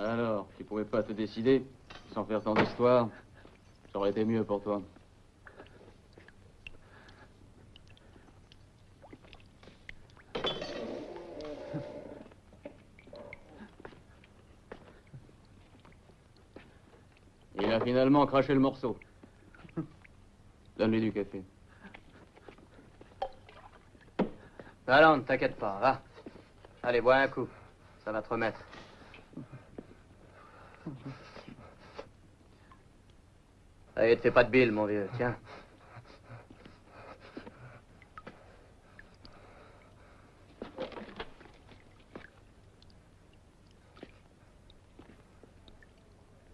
Alors, tu pouvais pas te décider, sans faire tant d'histoire, ça aurait été mieux pour toi. Il a finalement craché le morceau. Donne-lui du café. Allons, ne t'inquiète pas, va. Allez, bois un coup. Ça va te remettre. Allez, te fais pas de bile, mon vieux, tiens.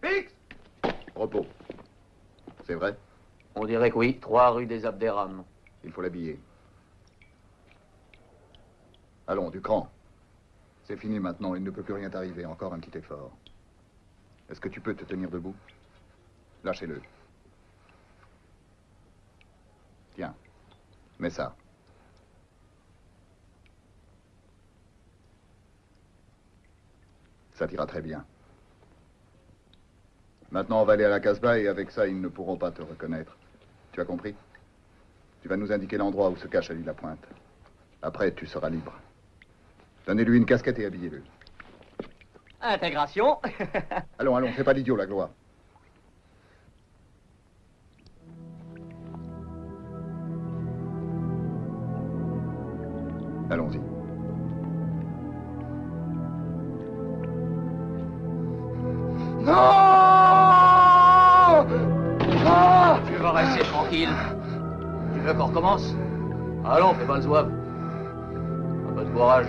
Fix! Repos. C'est vrai? On dirait que oui, 3 rue des Abderrames. Il faut l'habiller. Allons, du cran. C'est fini maintenant, il ne peut plus rien t'arriver. Encore un petit effort. Est-ce que tu peux te tenir debout? Lâchez-le. Tiens, mets ça. Ça t'ira très bien. Maintenant, on va aller à la Casbah et avec ça, ils ne pourront pas te reconnaître. Tu as compris? Tu vas nous indiquer l'endroit où se cache Ali Lapointe. Après, tu seras libre. Donnez-lui une casquette et habillez-le. Intégration. Allons, allons, fais pas l'idiot, la gloire. Allons-y. Non! Ah! Tu vas rester tranquille. Tu veux qu'on recommence? Allons, fais pas le zouave. Un peu de courage.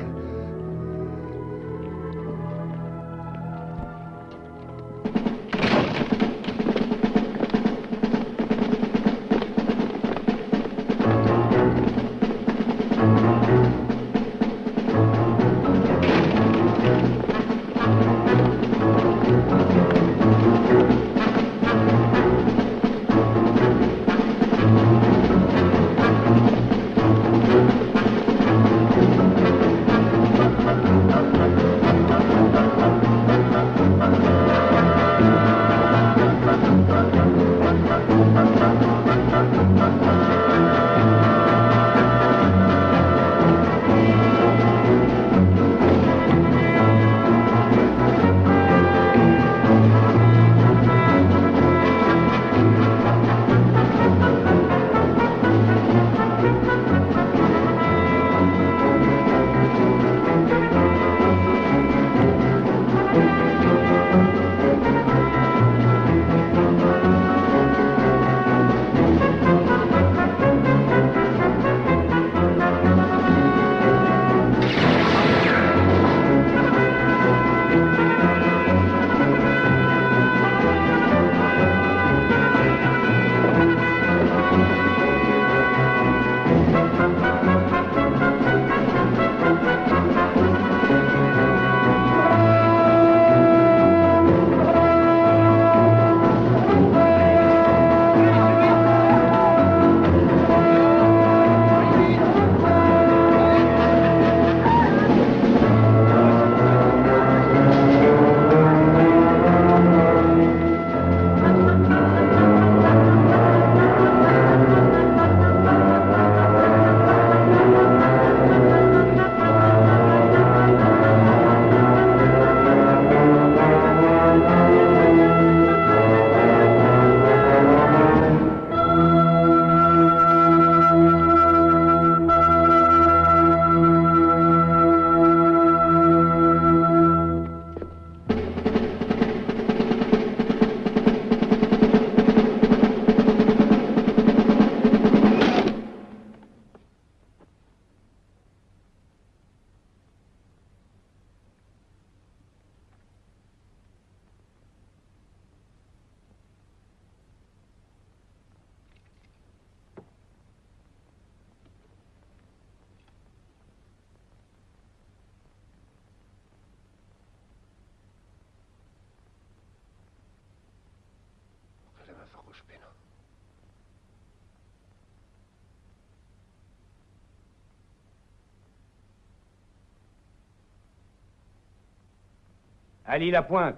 Ali Lapointe,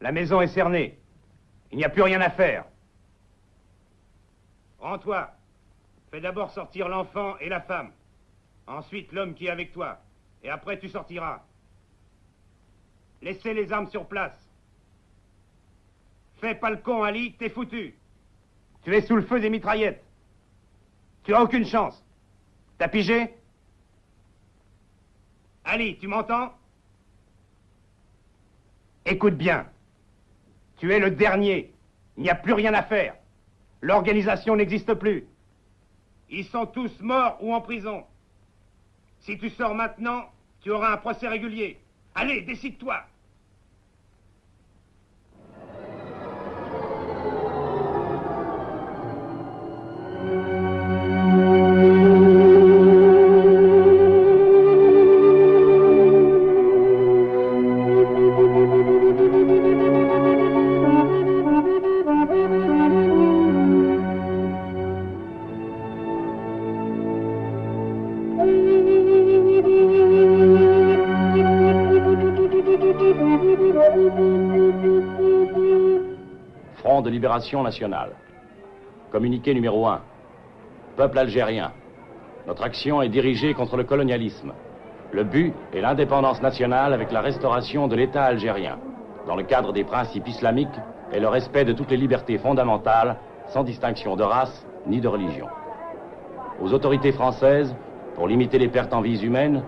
La maison est cernée. Il n'y a plus rien à faire. Rends-toi. Fais d'abord sortir l'enfant et la femme. Ensuite, l'homme qui est avec toi. Et après, tu sortiras. Laissez les armes sur place. Fais pas le con, Ali, t'es foutu. Tu es sous le feu des mitraillettes. Tu as aucune chance. T'as pigé? Ali, tu m'entends? Écoute bien. Tu es le dernier. Il n'y a plus rien à faire. L'organisation n'existe plus. Ils sont tous morts ou en prison. Si tu sors maintenant, tu auras un procès régulier. Allez, décide-toi. Front de libération nationale. Communiqué numéro 1. Peuple algérien. Notre action est dirigée contre le colonialisme. Le but est l'indépendance nationale avec la restauration de l'État algérien, dans le cadre des principes islamiques et le respect de toutes les libertés fondamentales, sans distinction de race ni de religion. Aux autorités françaises, pour limiter les pertes en vies humaines,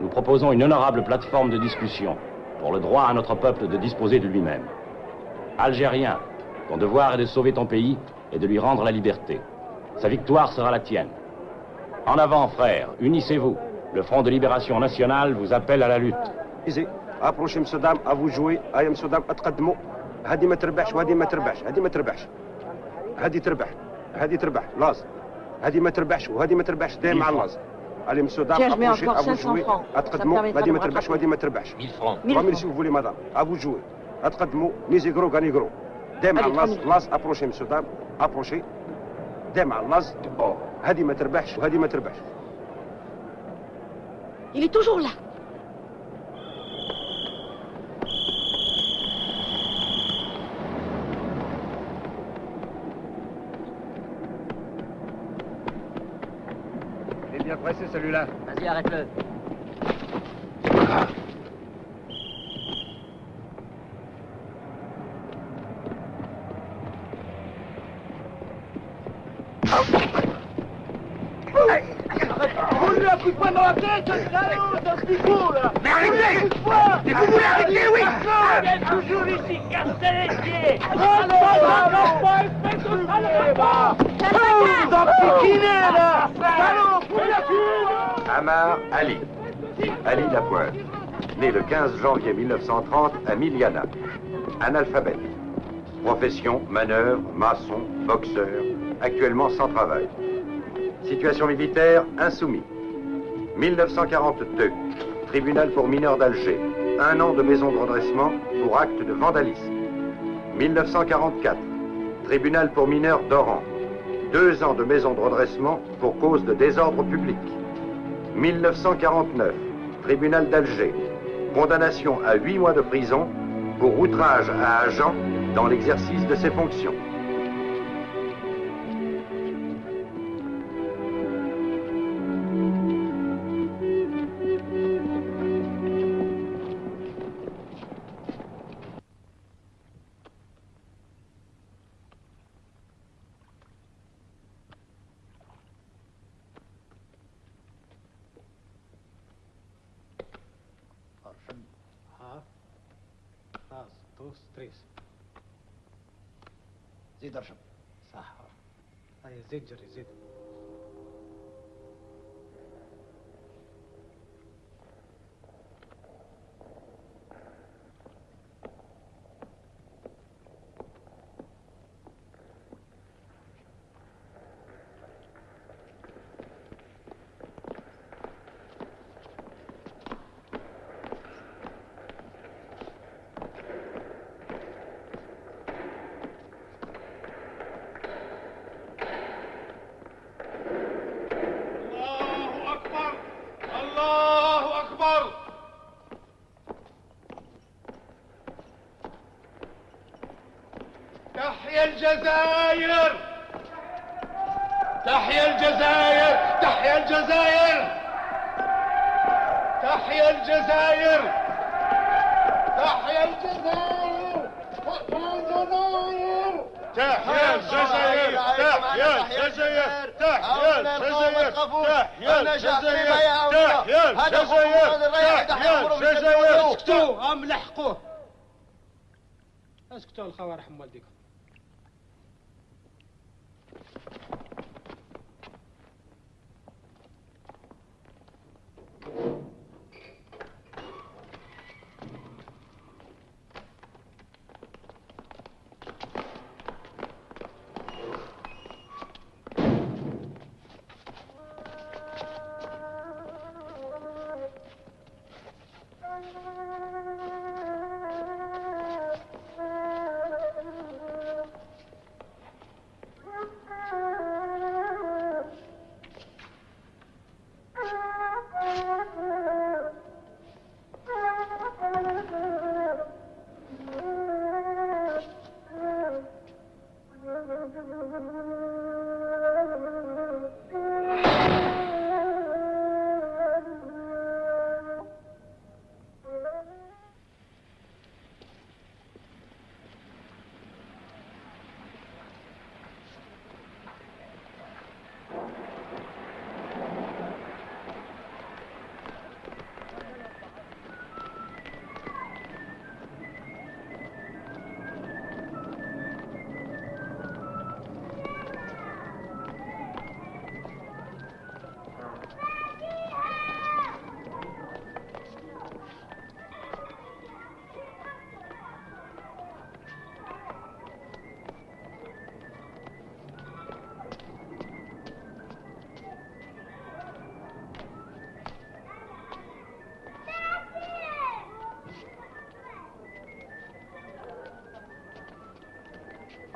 nous proposons une honorable plateforme de discussion pour le droit à notre peuple de disposer de lui-même. Algérien, ton devoir est de sauver ton pays et de lui rendre la liberté. Sa victoire sera la tienne. En avant, frères, unissez-vous. Le Front de libération nationale vous appelle à la lutte. approchez M. Dam, à vous jouer. Aïe, M. Dam, اتقدموا. هذه ما تربحش وهذه ما تربحش، هذه ما تربحش. هذه تربح، هذه تربح، لاز. هذه ما تربحش وهذه ما تربحش، دايم مع اللاز. Allez, M. Dam, approchez, à vous jouer. اتقدموا، هذه ما تربحش وهذه ما تربحش. 1000 francs. 3000 si vous voulez, madame. À vous jouer. اتقدموا، ميزي غرو غاني غرو. دايم مع اللاز، لاز approchez M. Dam, approchez. دايم مع اللاز. هذه ما تربحش وهذه ما تربحش. Il est toujours là. Il est bien pressé, celui-là. Vas-y, arrête-le. Roule-lui un coup de poing dans la tête, salaud, dans ce niveau, là. Mais arrêtez! Mais vous voulez arrêter, oui! Viens toujours ici, casser les pieds. Allons, pas, espèce de salope. Vous en piquinez, là. Salaud, fous la fille. Amar Ali. Ali Lapointe. Né le 15 janvier 1930 à Miliana. Analphabète. Profession, manœuvre, maçon, boxeur. Actuellement sans travail. Situation militaire, insoumis. 1942. Tribunal pour mineurs d'Alger. 1 an de maison de redressement pour acte de vandalisme. 1944. Tribunal pour mineurs d'Oran. 2 ans de maison de redressement pour cause de désordre public. 1949. Tribunal d'Alger. Condamnation à 8 mois de prison pour outrage à agent dans l'exercice de ses fonctions. زيد ارشم صح هيا زيد جري زيد الجزائر تحيا الجزائر تحيا الجزائر تحيا الجزائر تحيا الجزائر تحيا الجزائر تحيا الجزائر تحيا الجزائر تحيا الجزائر تحيا الجزائر تحيا الجزائر اسكتوا هم لحقوه اسكتوا الخوار رحم والديكم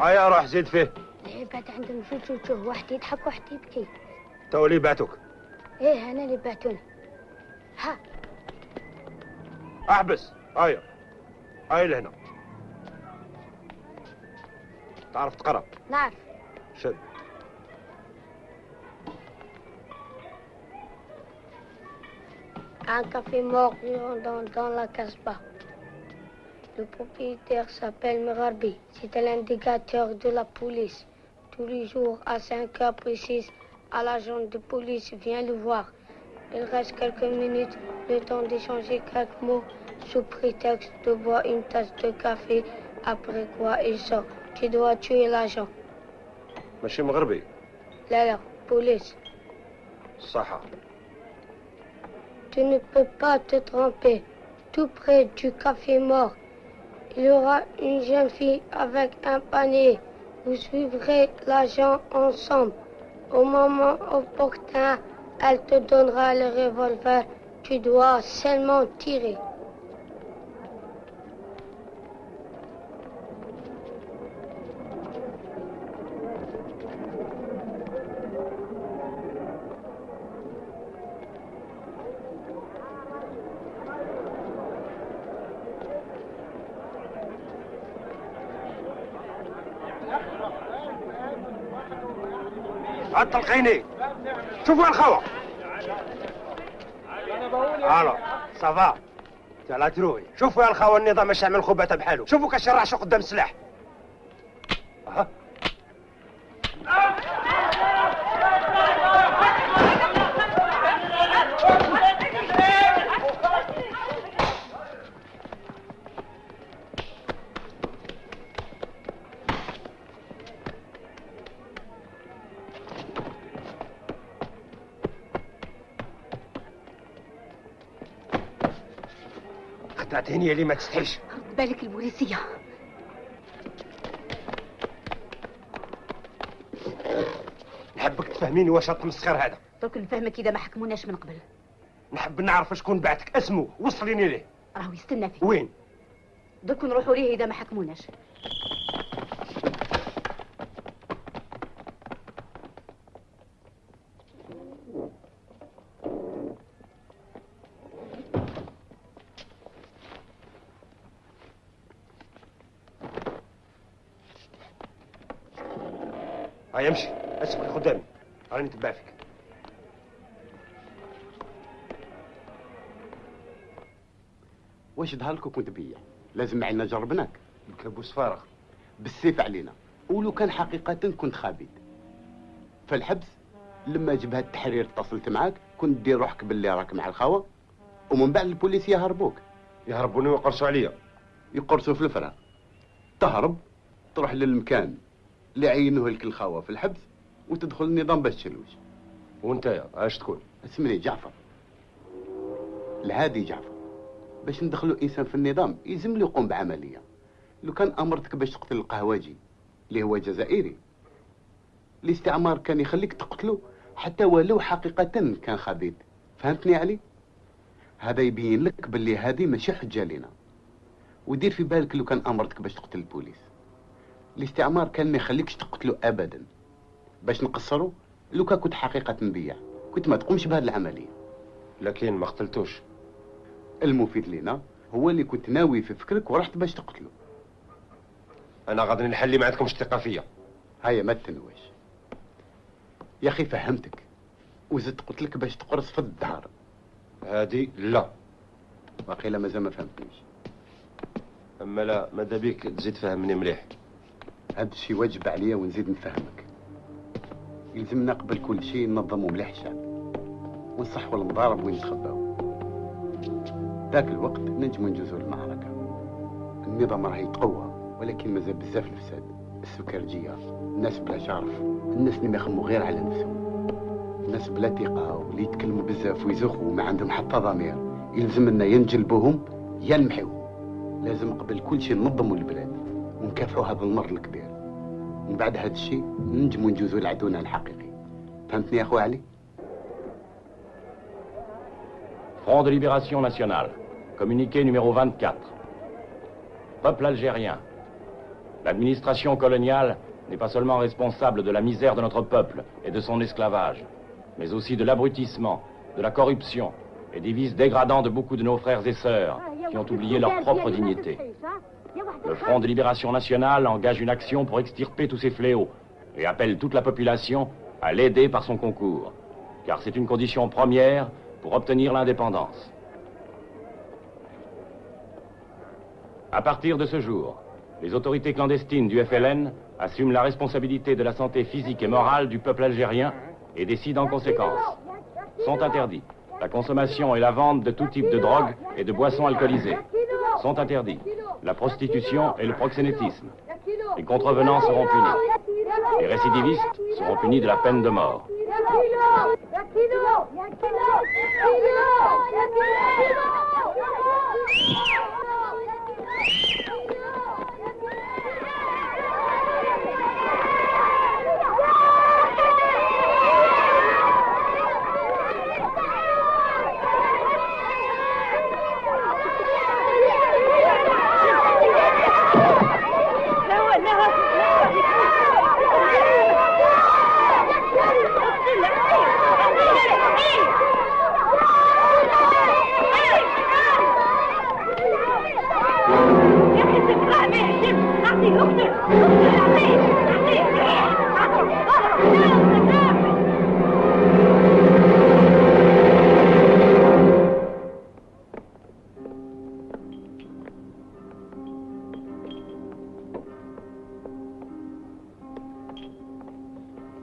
هيا روح زيد فيه. العباد عندهم زوج وجوه، واحد يضحك واحد يبكي. تو اللي بعتوك؟ ايه انا اللي بعتوني. ها احبس. هيا هيا لهنا. تعرف تقرا؟ نعرف. شد. Un café mort dans la Casbah. Le propriétaire s'appelle Merarbi. C'est l'indicateur de la police. Tous les jours, à 5 heures précises, l'agent de police vient le voir. Il reste quelques minutes, le temps d'échanger quelques mots, sous prétexte de boire une tasse de café, après quoi il sort. Tu dois tuer l'agent. ماشي مغربي. La police. صح. Tu ne peux pas te tromper. Tout près du café mort, il y aura une jeune fille avec un panier. Vous suivrez l'agent ensemble. Au moment opportun, elle te donnera le revolver. Tu dois seulement tirer. طلقيني. شوفوا الخوة. الو صافا تاع تروي. شوفوا يا الخوة النظام مش يعمل خباتة بحاله. شوفوا كاش يرعشوا قدام السلاح. ها خدعتيني اللي ما تستحيش. رد بالك البوليسية. نحبك تفهميني واش التمسخير هذا. درك نفهمك إذا ما حكموناش من قبل. نحب نعرف شكون بعتك، اسمه وصليني ليه. راهو يستنى فيك. وين؟ درك نروحوا ليه إذا ما حكموناش. هيا امشي اسبق قدامي راني نتبع فيك. واش ظهر لك كنت بيا؟ لازم عنا جربناك. الكابوس فارغ بالسيف علينا، ولو كان حقيقة كنت خابيت. فالحبس لما جبهة التحرير اتصلت معاك كنت دير روحك باللي راك مع الخوا، ومن بعد البوليس يهربوك. يهربوني ويقرصوا عليا. يقرصوا في الفراغ. تهرب تروح للمكان اللي عينوه لك الخوا في الحبس وتدخل النظام باش تشلوش. وانت اش تكون؟ اسمني جعفر. الهادي جعفر. باش ندخلوا انسان في النظام يلزم له يقوم بعمليه. لو كان امرتك باش تقتل القهواجي اللي هو جزائري، الاستعمار كان يخليك تقتله حتى ولو حقيقه كان خبيث. فهمتني علي؟ هذا يبين لك باللي هذه ماشي حجه لنا. ودير في بالك لو كان امرتك باش تقتل البوليس، الاستعمار كان ما يخليكش تقتله ابدا. باش نقصروا لو كان كنت حقيقه نبيع كنت ما تقومش بهذه العمليه. لكن ما قتلتوش. المفيد لنا هو اللي كنت ناوي في فكرك ورحت باش تقتله. انا غادي نحلي ما عندكمش ثقه فيا. هيا ما تنواش يا اخي، فهمتك وزدت قلت لك باش تقرص في الظهر. هادي لا. واقيلا مازال ما فهمتنيش. اما لا ماذا بيك تزيد فهمني مليح. هذا الشيء واجب عليا ونزيد نفهمك. يلزمنا قبل كل شيء ننظموا مليح الشعب ونصحوا المضارب وين يتخباو. ذاك الوقت ننجموا نجوزوا المعركه. النظام راه يتقوى ولكن مازال بزاف الفساد، السكرجيه، الناس بلا شرف، الناس اللي ما يخموا غير على نفسهم، الناس بلا ثقه واللي يتكلموا بزاف ويزخوا وما عندهم حتى ضمير. يلزمنا يا نجلبوهم يا نمحيوهم. لازم قبل كل شيء ننظموا البلاد ونكافحوا هذا المرض الكبير. من بعد هذا الشيء ننجموا نجوزوا لعدونا الحقيقي. فهمتني يا اخو علي؟ Front de libération nationale, communiqué numéro 24. Peuple algérien, l'administration coloniale n'est pas seulement responsable de la misère de notre peuple et de son esclavage, mais aussi de l'abrutissement, de la corruption et des vices dégradants de beaucoup de nos frères et sœurs qui ont oublié leur propre dignité. Le Front de libération nationale engage une action pour extirper tous ces fléaux et appelle toute la population à l'aider par son concours, car c'est une condition première pour obtenir l'indépendance. À partir de ce jour, les autorités clandestines du FLN assument la responsabilité de la santé physique et morale du peuple algérien et décident en conséquence. Sont interdits la consommation et la vente de tout type de drogue et de boissons alcoolisées. Sont interdits la prostitution et le proxénétisme. Les contrevenants seront punis. Les récidivistes seront punis de la peine de mort.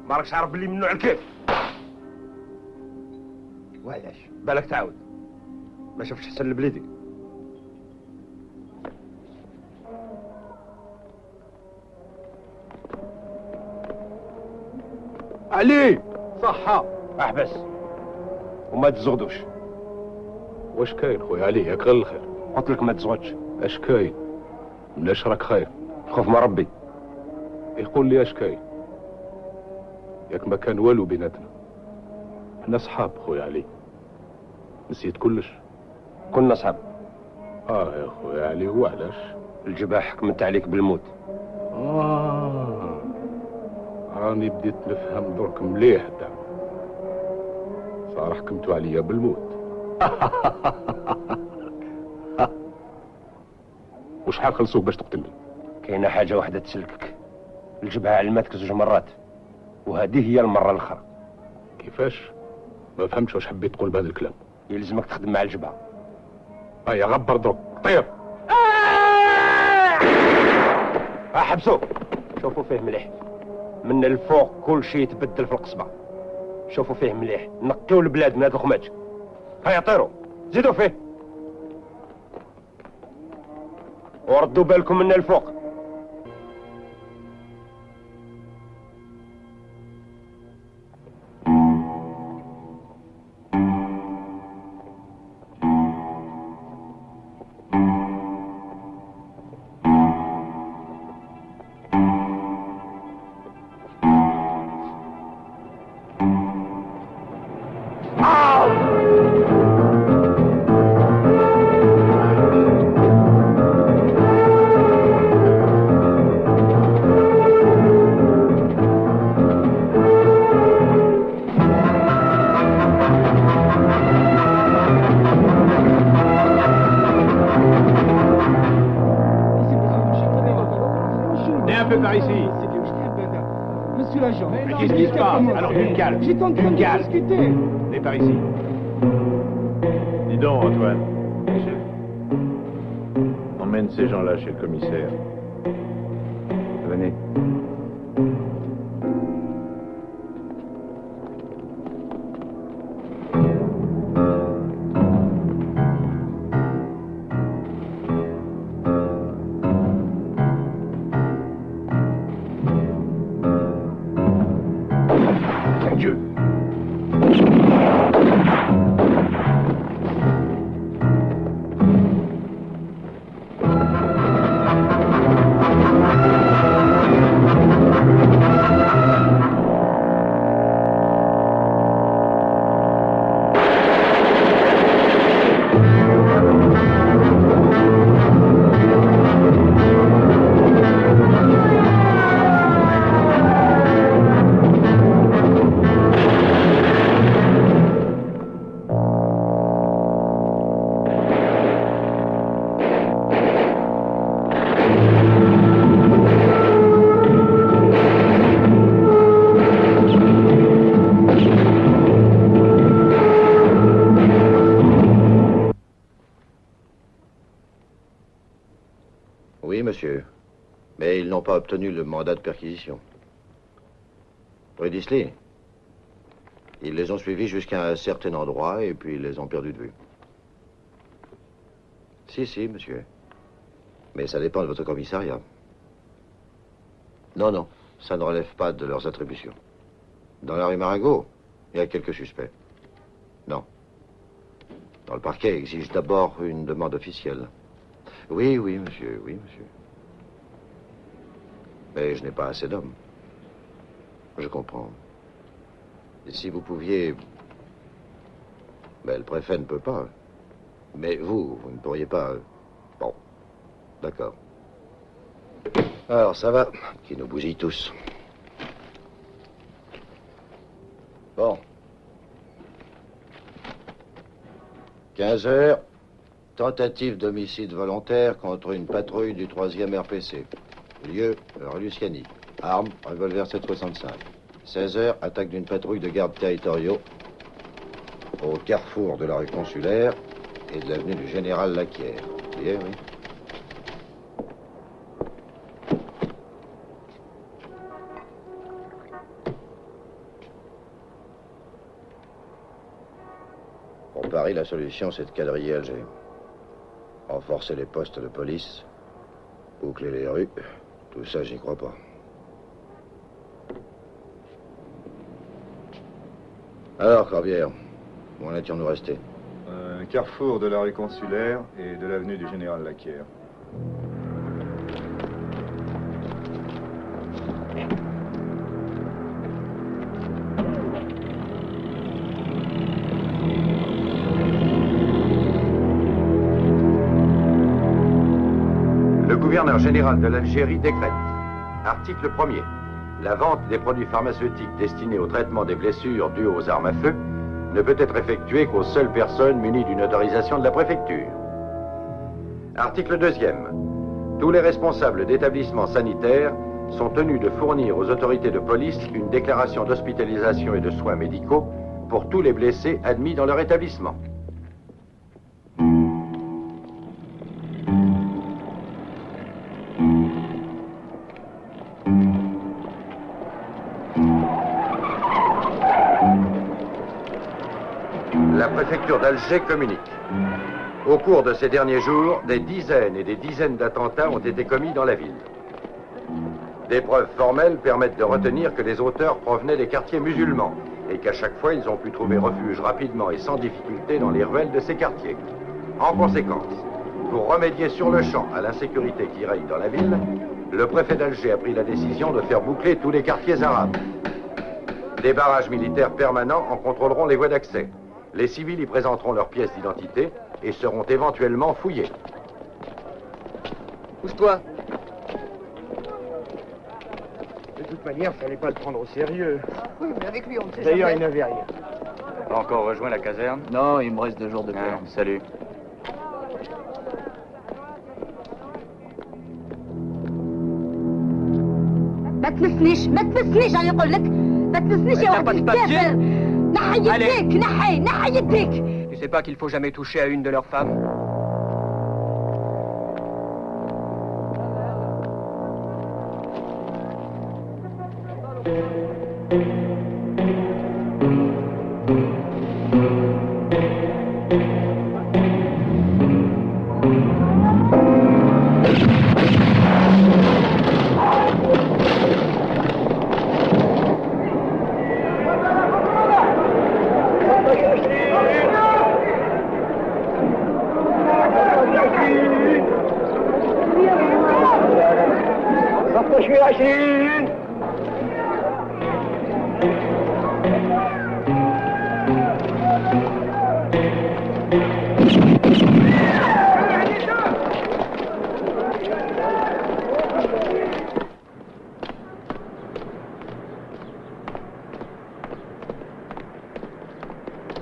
ما راكش عارف بلي ممنوع الكيف. وعلاش؟ بالك تعاود ما شفتش حسن البليدي. علي صحة احبس وما تزغدوش. واش كاين خويا علي؟ ياك غير الخير. قلت لك ما تزغدش. اش كاين؟ مناش راك خايف؟ خوف ما ربي. يقول لي اش كاين؟ ياك ما كان والو بيناتنا. حنا صحاب خويا علي. نسيت كلش. كنا صحاب. يا خويا علي وعلاش؟ الجباه حكمت عليك بالموت. راني بديت نفهم درك مليح دابا. صار حكمتوا عليا بالموت. وشحال خلصوك باش تقتلني؟ كاينه حاجه واحده تسلكك. الجبهه علمتك 2 مرات. وهذه هي المره الاخرى. كيفاش؟ ما فهمتش واش حبيت تقول بهذا الكلام. يلزمك تخدم مع الجبهه. هيا غبر دروك طير. حبسوا شوفوا فيه مليح من الفوق كل شيء يتبدل في القصبه. شوفوا فيه مليح نقيو البلاد من هاد الخماج. هيا طيروا زيدوا فيه وردوا بالكم من الفوق. Qu'est-ce qui se passe? Alors du calme. Du calme. Venez par ici. Dis donc, Antoine. Emmène ces gens-là chez le commissaire. Venez. Oui, monsieur. Mais ils n'ont pas obtenu le mandat de perquisition. Rue d'Isley. Ils les ont suivis jusqu'à un certain endroit et puis ils les ont perdus de vue. Si, monsieur. Mais ça dépend de votre commissariat. Non, non, ça ne relève pas de leurs attributions. Dans la rue Marengo, il y a quelques suspects. Non. Dans le parquet exige d'abord une demande officielle. Oui, monsieur, oui, monsieur. Mais je n'ai pas assez d'hommes. Je comprends. Et si vous pouviez... Mais le préfet ne peut pas. Mais vous ne pourriez pas... Bon, d'accord. Alors, ça va, qui nous bousille tous. Bon. 15 heures, tentative d'homicide volontaire contre une patrouille du 3e RPC. Lieu, rue Luciani. Arme, revolver 7,65. 16 heures, attaque d'une patrouille de gardes territoriaux au carrefour de la rue Consulaire et de l'avenue du Général Laquière. Hier, oui. Pour Paris, la solution, c'est de quadriller Alger. Renforcer les postes de police, boucler les rues, tout ça, j'y crois pas. Alors, Corbière, où en étions-nous restés? Carrefour de la rue Consulaire et de l'avenue du Général Laquière. Le gouverneur général de l'Algérie décrète. Article 1er. La vente des produits pharmaceutiques destinés au traitement des blessures dues aux armes à feu ne peut être effectuée qu'aux seules personnes munies d'une autorisation de la préfecture. Article 2e. Tous les responsables d'établissements sanitaires sont tenus de fournir aux autorités de police une déclaration d'hospitalisation et de soins médicaux pour tous les blessés admis dans leur établissement. La préfecture d'Alger communique. Au cours de ces derniers jours, des dizaines et des dizaines d'attentats ont été commis dans la ville. Des preuves formelles permettent de retenir que les auteurs provenaient des quartiers musulmans et qu'à chaque fois, ils ont pu trouver refuge rapidement et sans difficulté dans les ruelles de ces quartiers. En conséquence, pour remédier sur le champ à l'insécurité qui règne dans la ville, le préfet d'Alger a pris la décision de faire boucler tous les quartiers arabes. Des barrages militaires permanents en contrôleront les voies d'accès. Les civils y présenteront leurs pièces d'identité et seront éventuellement fouillés. Pousse-toi. De toute manière, fallait pas le prendre au sérieux. Oui, mais avec lui, on ne sait D'ailleurs, jamais. il n'avait rien. Pas encore rejoint la caserne? Non, il me reste 2 jours de Ah, cours. salut. ما تمسنيش انا نقول لك ما تمسنيش يا T'as pas de ولد papier الكافر. نحي يديك نحي يديك. Tu sais pas qu'il faut jamais toucher à une de leurs femmes?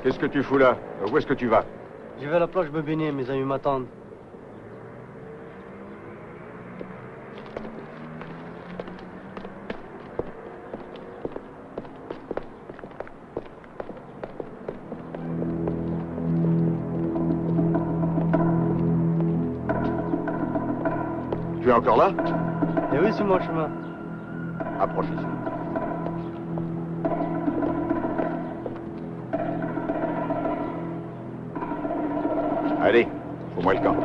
Qu'est-ce que tu fous là? Où est-ce que tu vas? Je vais à la plage me baigner, mes amis m'attendent. Tu es encore là? Eh oui, c'est mon chemin. Approche ici. Allez, fous-moi le camp.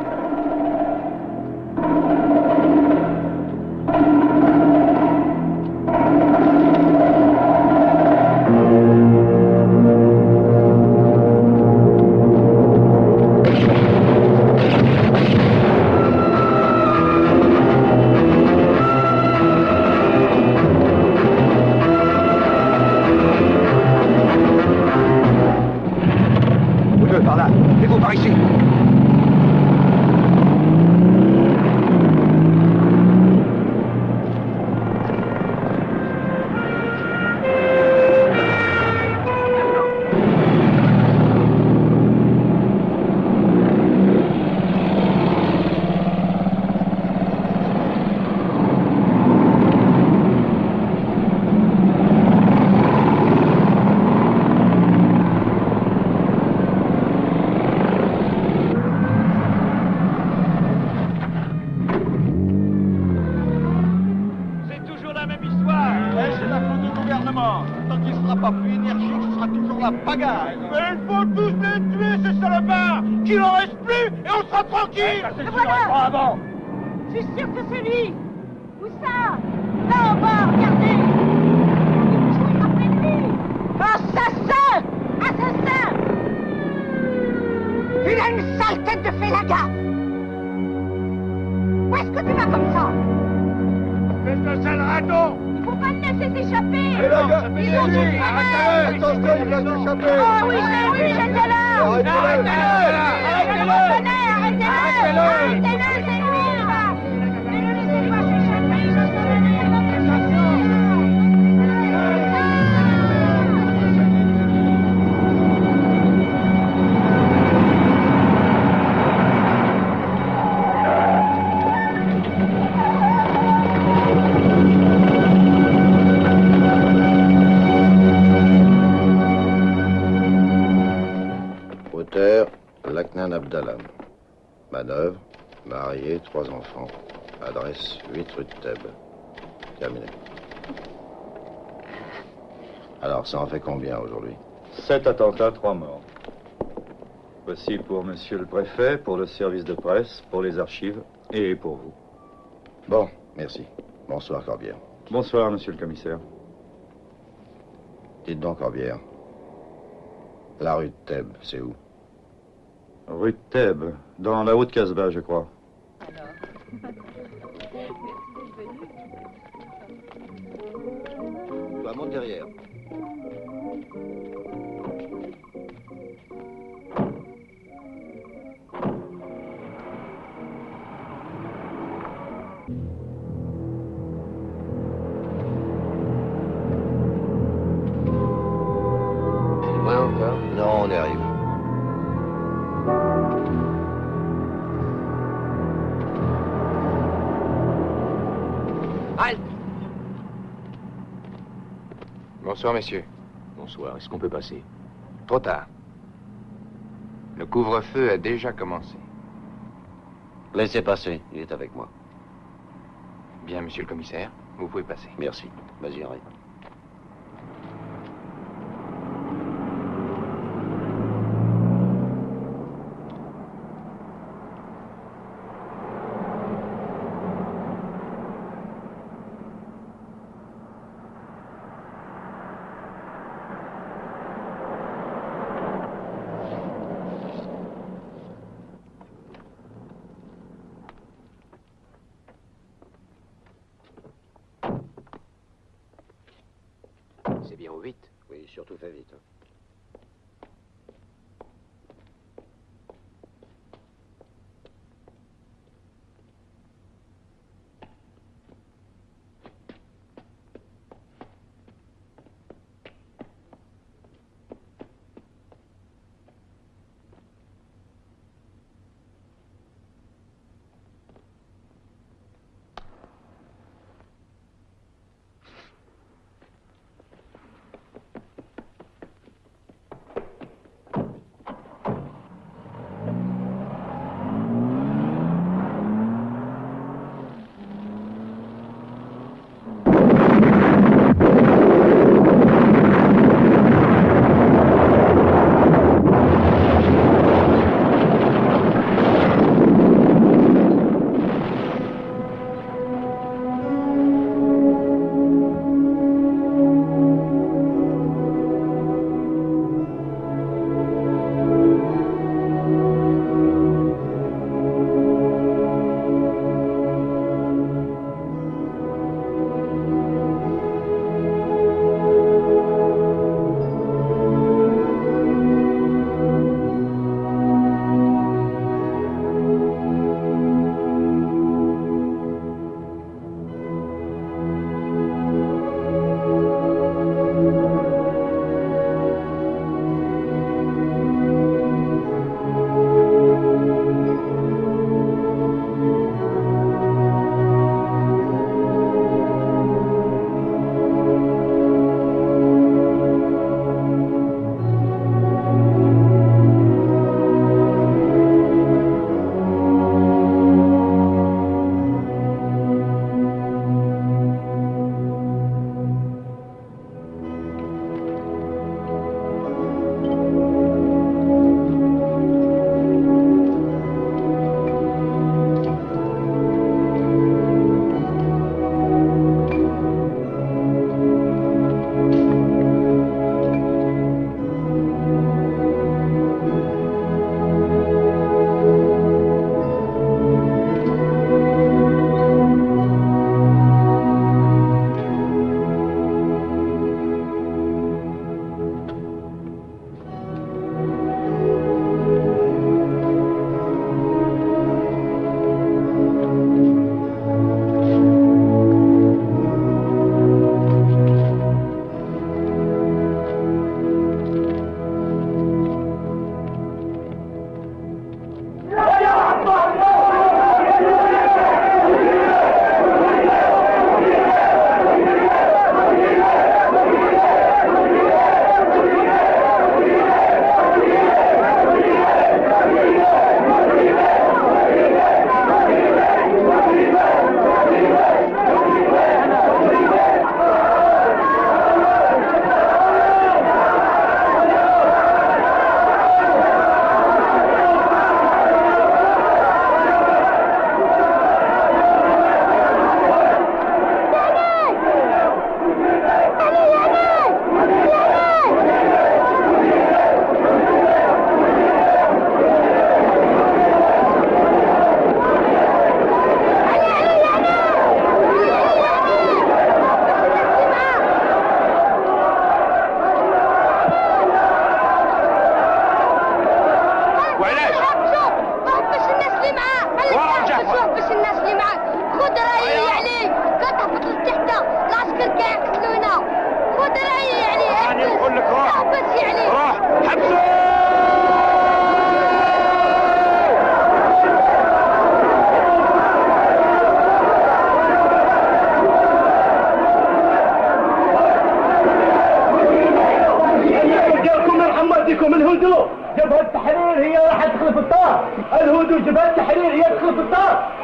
Vous deux, par là. Et vous, par ici. C'est la faute du gouvernement. Tant qu'il ne sera pas plus énergique, ce sera toujours la pagaille. Mais il faut tous les tuer, ces salopards. Qu'il en reste plus et on sera tranquille. Et voilà. Avant. Je suis sûr que c'est lui. Où ça? Là en bas, regardez. Je me rappelle de lui. Assassin! Assassin! Il a une sale tête de félaga. Où est-ce que tu vas comme ça? Fais ce sale raton. Il faut pas le laisser s'échapper. Et là, ils ont tout fait. Attention, il va s'échapper. Oh oui, j'ai vu, j'étais là. Arrêtez-le. Arrêtez-le, arrêtez-le, c'est lui, là. Ne le laissez pas s'échapper, je suis le meilleur Hussein Abdallah. Manœuvre, marié, 3 enfants. Adresse 8 rue de Thèbes. Terminé. Alors, ça en fait combien aujourd'hui? 7 attentats, 3 morts. Voici pour monsieur le préfet, pour le service de presse, pour les archives et pour vous. Bon, merci. Bonsoir, Corbière. Bonsoir, monsieur le commissaire. Dites donc, Corbière. La rue de Thèbes, c'est où? Rue de Thèbes, dans la Haute-Casbah, je crois. Toi, monte derrière. Loin encore? Non, on y arrive. Halte! Bonsoir, messieurs. Bonsoir, est-ce qu'on peut passer? Trop tard. Le couvre-feu a déjà commencé. Laissez passer, il est avec moi. Bien, monsieur le commissaire, vous pouvez passer. Merci. Vas-y, arrête. C'est bien au 8. Oui, surtout fais vite. عليكم الهدوء، جبهة التحرير هي راح تدخل في الطار، الهدوء جبهة التحرير هي تدخل في الطار.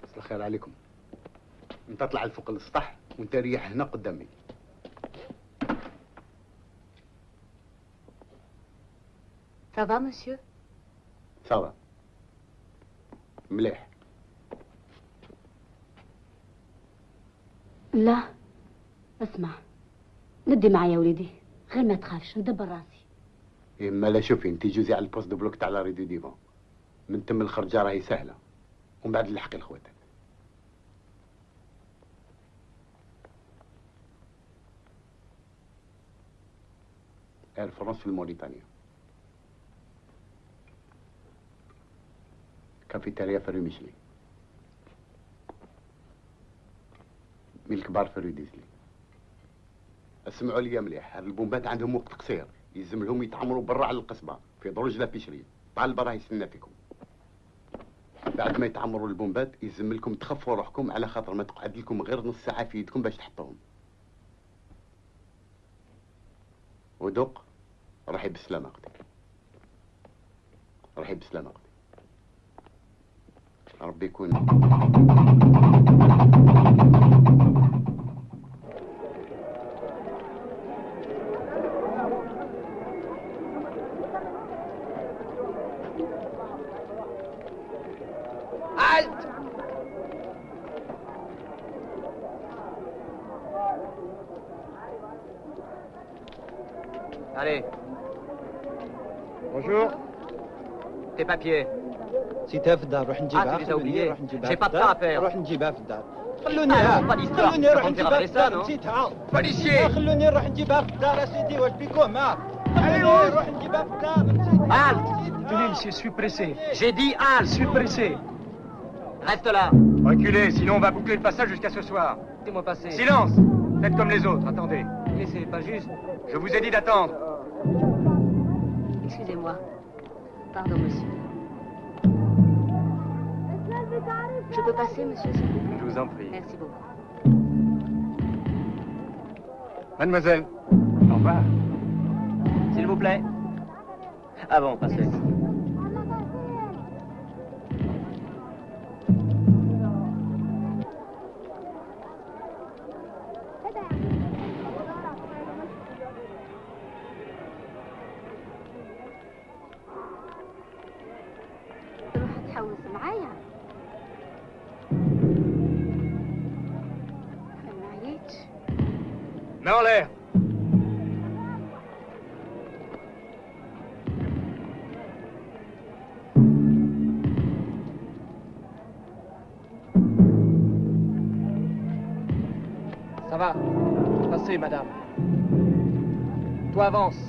مساء الخير عليكم. انت اطلع لفوق السطح وانت ريح هنا قدامي. Ça va, monsieur? صافا مليح. لا اسمع، ندي معايا يا وليدي، غير ما تخافش ندبر راسي. اما لا شوفي انت جوزي على البوست دو بلوك تاع لا ريديو ديفون، من تم الخرجه راهي سهله، ومن بعد نلحقي لخواتك. اير فرنسا في موريتانيا، كافيتيريا في ميشلي، من الكبار في ديزلي. اسمعوا لي مليح، هاد البومبات عندهم وقت قصير، يلزم لهم يتعمروا برا على القصبه في دروج لا بيشري، طالبه راه يستنى فيكم. بعد ما يتعمروا البومبات يلزم لكم تخفوا روحكم على خاطر ما تقعد لكم غير نص ساعه في يدكم باش تحطوهم. ودق روحي بالسلامه اختي، روحي بالسلامه اختي، ربي يكون. Allez. Bonjour. Tes papiers. نسيتها في الدار، روح نجيبها. Ah, tu les as oubliés. روح نجيبها. J'ai pas de temps à faire. روح نجيبها في الدار. خلوني pas d'histoire. خلوني نروح On نجيبها dira في ça, الدار، non? نسيتها. Policier. خلوني نروح نجيبها في الدار يا سيدي، واش بيكم ها؟ خلوني نروح نجيبها في الدار، نسيتها. Halte. Tenez, monsieur, je suis pressé. J'ai dit halte. Je suis pressé. Reste là. Reculez, sinon on va boucler le passage jusqu'à ce soir. Laissez-moi passer. Silence! Faites comme les autres, attendez. Mais c'est pas juste. Je vous ai dit d'attendre. Excusez-moi. Pardon, monsieur. Je peux passer, monsieur, s'il vous plaît? Je vous en prie. Merci beaucoup. Mademoiselle. Au revoir. S'il vous plaît. Ah bon, passez. تروح تحوس معايا؟ ما عييتش. Main en l'air. Ça va. Passez, madame. Toi, avance.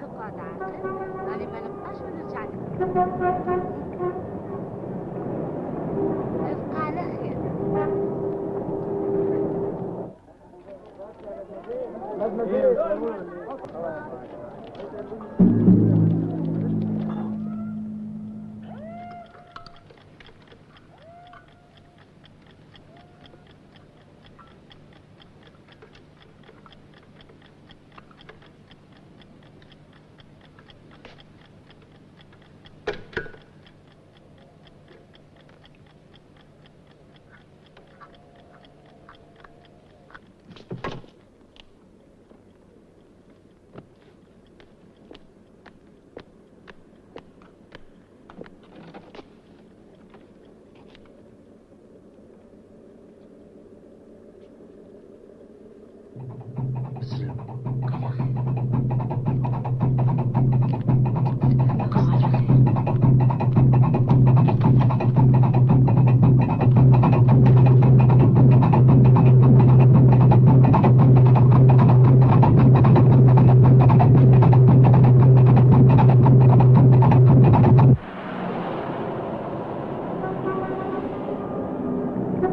اقعد عاقل، أنا ما نبقاش ونرجع لك. ابقى على خير.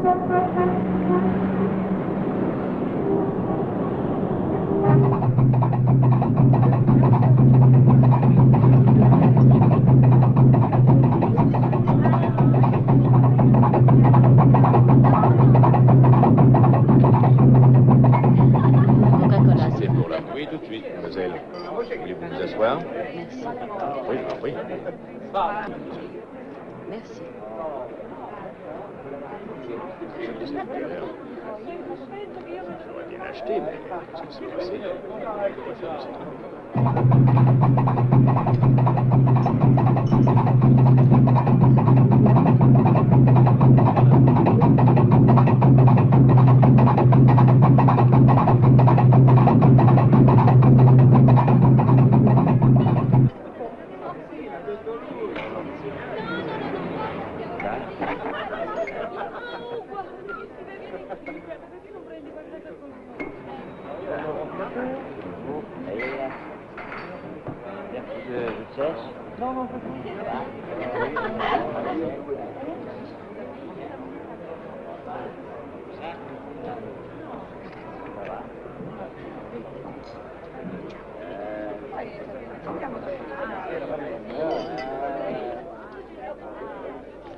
C'est pour la... Oui, tout de suite, mademoiselle. Voulez-vous vous asseoir? Merci. Oui, je vous en prie. Merci. J'aurais bien acheté, mais qu'est-ce que c'est passé?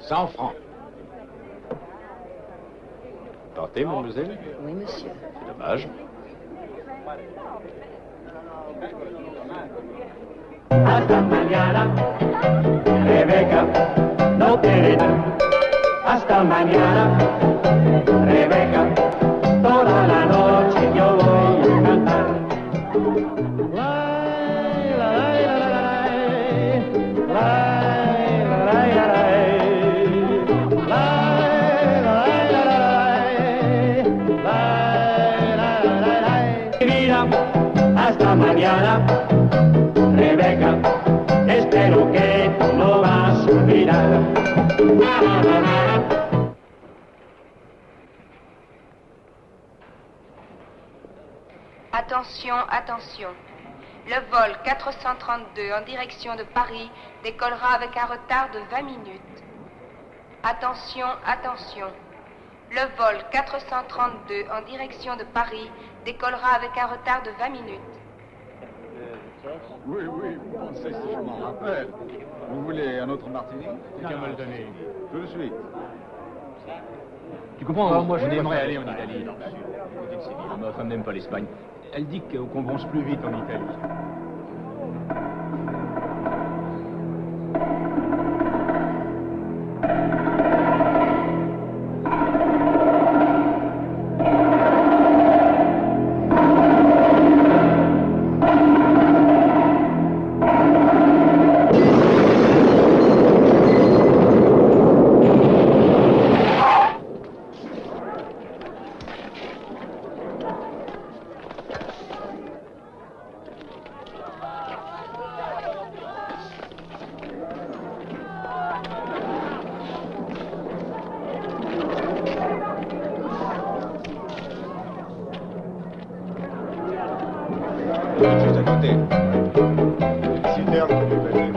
$100. Tentez, mademoiselle? Oui, monsieur. C'est dommage. Hasta mañana, Rebeca, no te irás. Hasta mañana, Rebeca, toda la noche yo voy a cantar. Hasta mañana, Rebeca, espero que tú no vas a olvidar. Attention, attention. Le vol 432 en direction de Paris décollera avec un retard de 20 minutes. Attention, attention. Le vol 432 en direction de Paris décollera avec un retard de 20 minutes. Oui, oui, pensez si je m'en rappelle. Vous voulez un autre martini? C'est qu'à me le donner. Tout de suite. Tu comprends, moi je n'aimerais n'aimerais aller en Italie. Ma femme n'aime pas l'Espagne. Elle dit qu'on bronze plus vite en Italie. Juste à côté. Citerne que les bêtes.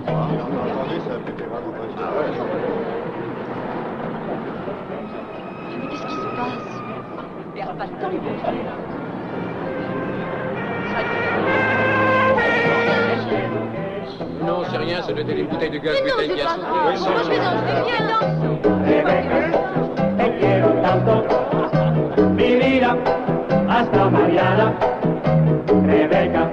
On a entendu, ça a pété vraiment pas. Qu'est-ce qui se passe? Il n'y aura pas de temps, il Non, c'est rien, ça doit être les bouteilles de gaz méthane qui a sauté. Oui, non, Te quiero tanto, mi vida, hasta mañana, Rebeca.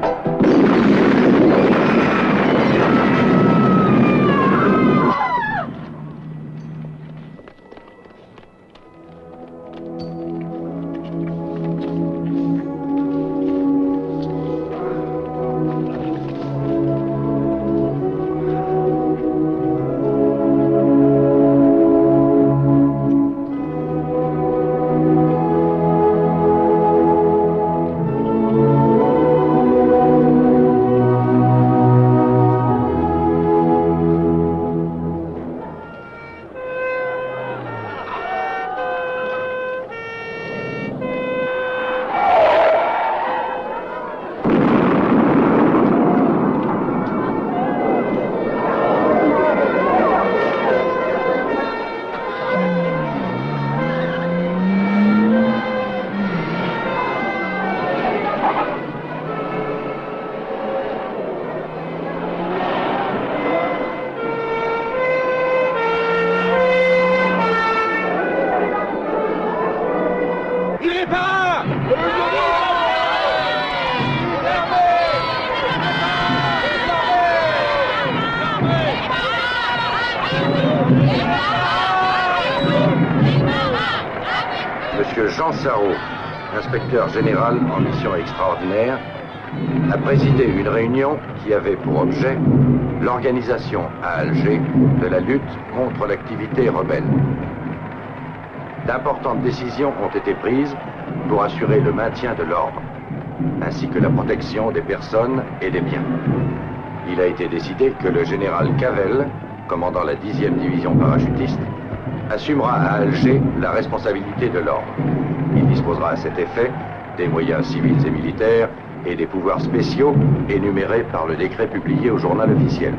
M. Jean Sarrault, inspecteur général en mission extraordinaire, a présidé une réunion qui avait pour objet l'organisation à Alger de la lutte contre l'activité rebelle. D'importantes décisions ont été prises pour assurer le maintien de l'ordre, ainsi que la protection des personnes et des biens. Il a été décidé que le général Cavell, commandant la 10e division parachutiste, assumera à Alger la responsabilité de l'ordre. Il disposera à cet effet des moyens civils et militaires et des pouvoirs spéciaux énumérés par le décret publié au journal officiel.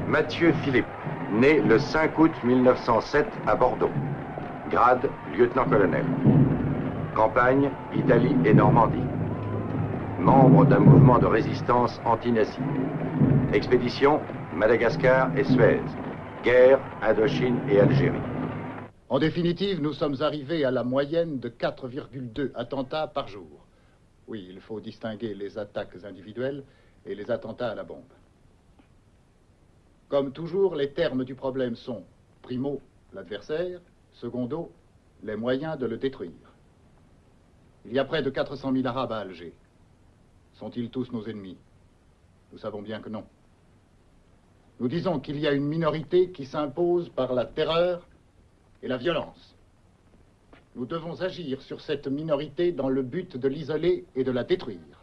Mathieu Philippe, né le 5 août 1907 à Bordeaux. Grade lieutenant-colonel. Campagne, Italie et Normandie. Membre d'un mouvement de résistance anti-nazi. Expédition, Madagascar et Suez. Guerre, Indochine et Algérie. En définitive, nous sommes arrivés à la moyenne de 4,2 attentats par jour. Oui, il faut distinguer les attaques individuelles et les attentats à la bombe. Comme toujours, les termes du problème sont primo, l'adversaire, secondo, les moyens de le détruire. Il y a près de 400 000 Arabes à Alger. Sont-ils tous nos ennemis? Nous savons bien que non. Nous disons qu'il y a une minorité qui s'impose par la terreur et la violence. Nous devons agir sur cette minorité dans le but de l'isoler et de la détruire.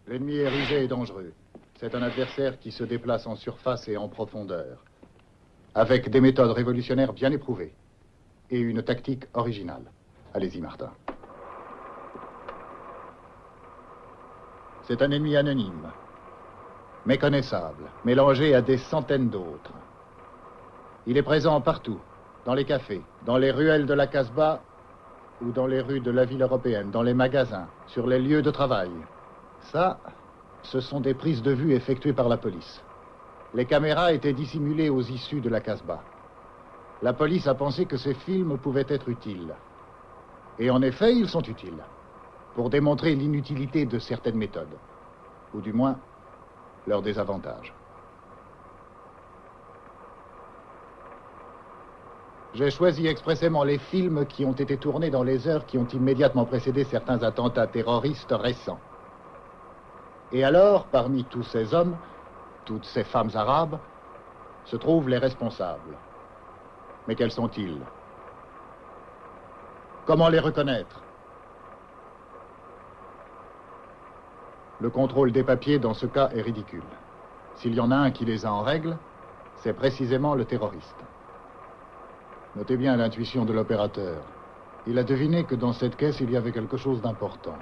L'ennemi est rusé et dangereux. C'est un adversaire qui se déplace en surface et en profondeur, avec des méthodes révolutionnaires bien éprouvées et une tactique originale. Allez-y, Martin. C'est un ennemi anonyme, méconnaissable, mélangé à des centaines d'autres. Il est présent partout, dans les cafés, dans les ruelles de la Casbah ou dans les rues de la ville européenne, dans les magasins, sur les lieux de travail. Ça, ce sont des prises de vue effectuées par la police. Les caméras étaient dissimulées aux issues de la Casbah. La police a pensé que ces films pouvaient être utiles. Et en effet, ils sont utiles, pour démontrer l'inutilité de certaines méthodes, ou du moins, leur désavantage. J'ai choisi expressément les films qui ont été tournés dans les heures qui ont immédiatement précédé certains attentats terroristes récents. Et alors, parmi tous ces hommes, toutes ces femmes arabes, se trouvent les responsables. Mais quels sont-ils? Comment les reconnaître? Le contrôle des papiers dans ce cas est ridicule. S'il y en a un qui les a en règle, c'est précisément le terroriste. Notez bien l'intuition de l'opérateur. Il a deviné que dans cette caisse, il y avait quelque chose d'important.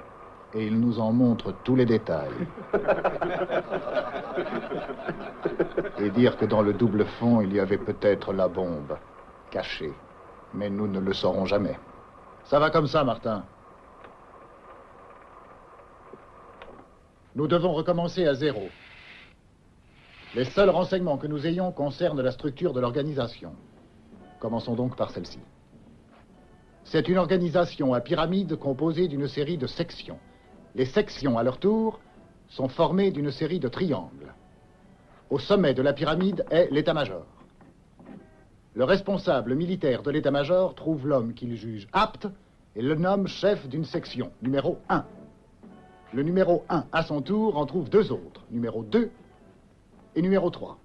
Et il nous en montre tous les détails. Et dire que dans le double fond, il y avait peut-être la bombe, cachée. Mais nous ne le saurons jamais. Ça va comme ça, Martin. Nous devons recommencer à zéro. Les seuls renseignements que nous ayons concernent la structure de l'organisation. Commençons donc par celle-ci. C'est une organisation à pyramide composée d'une série de sections. Les sections, à leur tour, sont formées d'une série de triangles. Au sommet de la pyramide est l'état-major. Le responsable militaire de l'état-major trouve l'homme qu'il juge apte et le nomme chef d'une section, numéro 1. Le numéro 1, à son tour, en trouve deux autres, numéro 2 et numéro 3.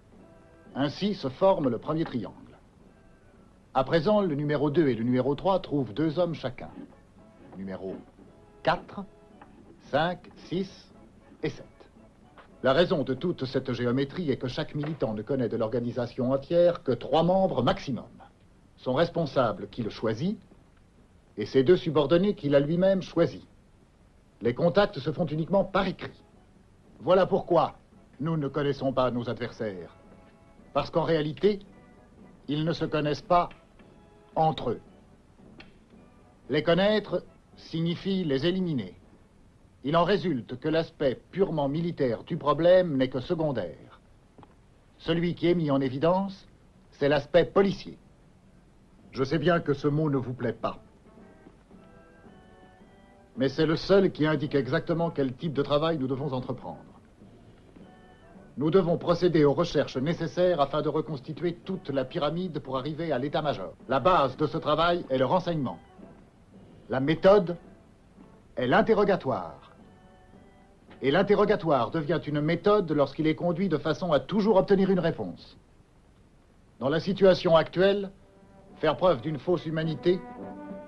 Ainsi se forme le premier triangle. À présent, le numéro 2 et le numéro 3 trouvent deux hommes chacun. Numéro 4, 5, 6 et 7. La raison de toute cette géométrie est que chaque militant ne connaît de l'organisation entière que 3 membres maximum. Son responsable qui le choisit et ses 2 subordonnés qu'il a lui-même choisis. Les contacts se font uniquement par écrit. Voilà pourquoi nous ne connaissons pas nos adversaires. Parce qu'en réalité, ils ne se connaissent pas entre eux. Les connaître signifie les éliminer. Il en résulte que l'aspect purement militaire du problème n'est que secondaire. Celui qui est mis en évidence, c'est l'aspect policier. Je sais bien que ce mot ne vous plaît pas. Mais c'est le seul qui indique exactement quel type de travail nous devons entreprendre. Nous devons procéder aux recherches nécessaires afin de reconstituer toute la pyramide pour arriver à l'état-major. La base de ce travail est le renseignement. La méthode est l'interrogatoire. Et l'interrogatoire devient une méthode lorsqu'il est conduit de façon à toujours obtenir une réponse. Dans la situation actuelle, faire preuve d'une fausse humanité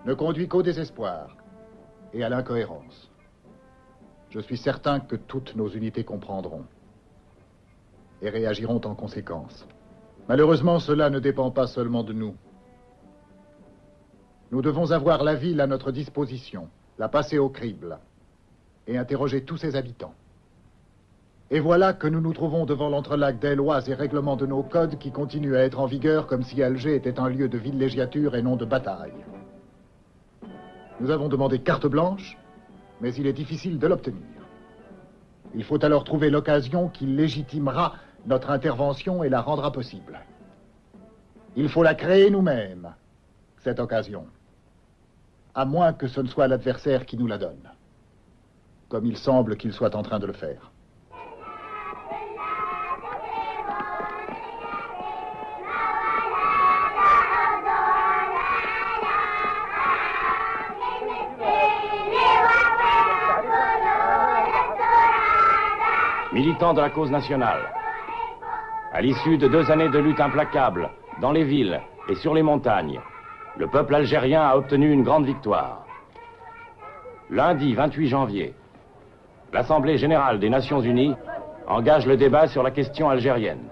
ne conduit qu'au désespoir et à l'incohérence. Je suis certain que toutes nos unités comprendront et réagiront en conséquence. Malheureusement, cela ne dépend pas seulement de nous. Nous devons avoir la ville à notre disposition, la passer au crible et interroger tous ses habitants. Et voilà que nous nous trouvons devant l'entrelac des lois et règlements de nos codes qui continuent à être en vigueur comme si Alger était un lieu de villégiature et non de bataille. Nous avons demandé carte blanche, mais il est difficile de l'obtenir. Il faut alors trouver l'occasion qui légitimera notre intervention et la rendra possible. Il faut la créer nous-mêmes, cette occasion. À moins que ce ne soit l'adversaire qui nous la donne. Comme il semble qu'il soit en train de le faire. Militants de la cause nationale. À l'issue de 2 années de lutte implacable, dans les villes et sur les montagnes, le peuple algérien a obtenu une grande victoire. Lundi 28 janvier, l'Assemblée générale des Nations unies engage le débat sur la question algérienne.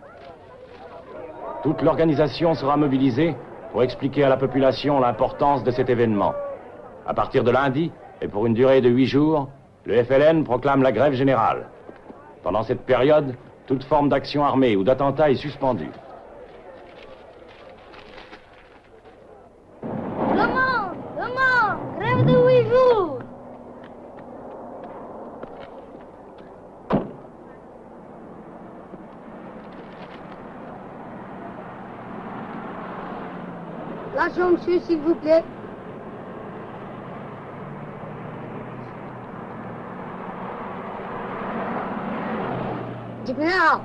Toute l'organisation sera mobilisée pour expliquer à la population l'importance de cet événement. À partir de lundi, et pour une durée de 8 jours, le FLN proclame la grève générale. Pendant cette période, toute forme d'action armée ou d'attentat est suspendue. Grève de 8 jours. Lâchez, monsieur, s'il vous plaît. جبناها.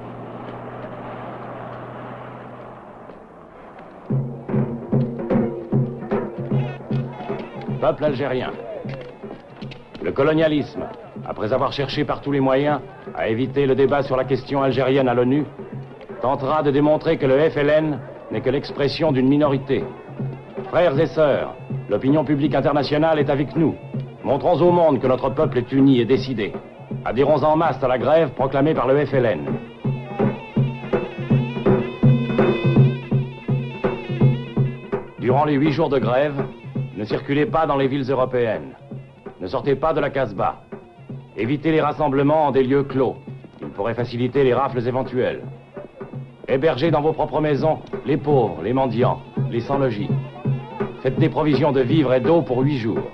Peuple algérien. Le colonialisme, après avoir cherché par tous les moyens à éviter le débat sur la question algérienne à l'ONU, tentera de démontrer que le FLN n'est que l'expression d'une minorité. Frères et sœurs, l'opinion publique internationale est avec nous. Montrons au monde que notre peuple est uni et décidé. Adhérons en masse à la grève proclamée par le FLN. Durant les 8 jours de grève, ne circulez pas dans les villes européennes. Ne sortez pas de la Casbah. Évitez les rassemblements en des lieux clos. Ils pourraient faciliter les rafles éventuelles. Hébergez dans vos propres maisons les pauvres, les mendiants, les sans-logis. Faites des provisions de vivres et d'eau pour 8 jours.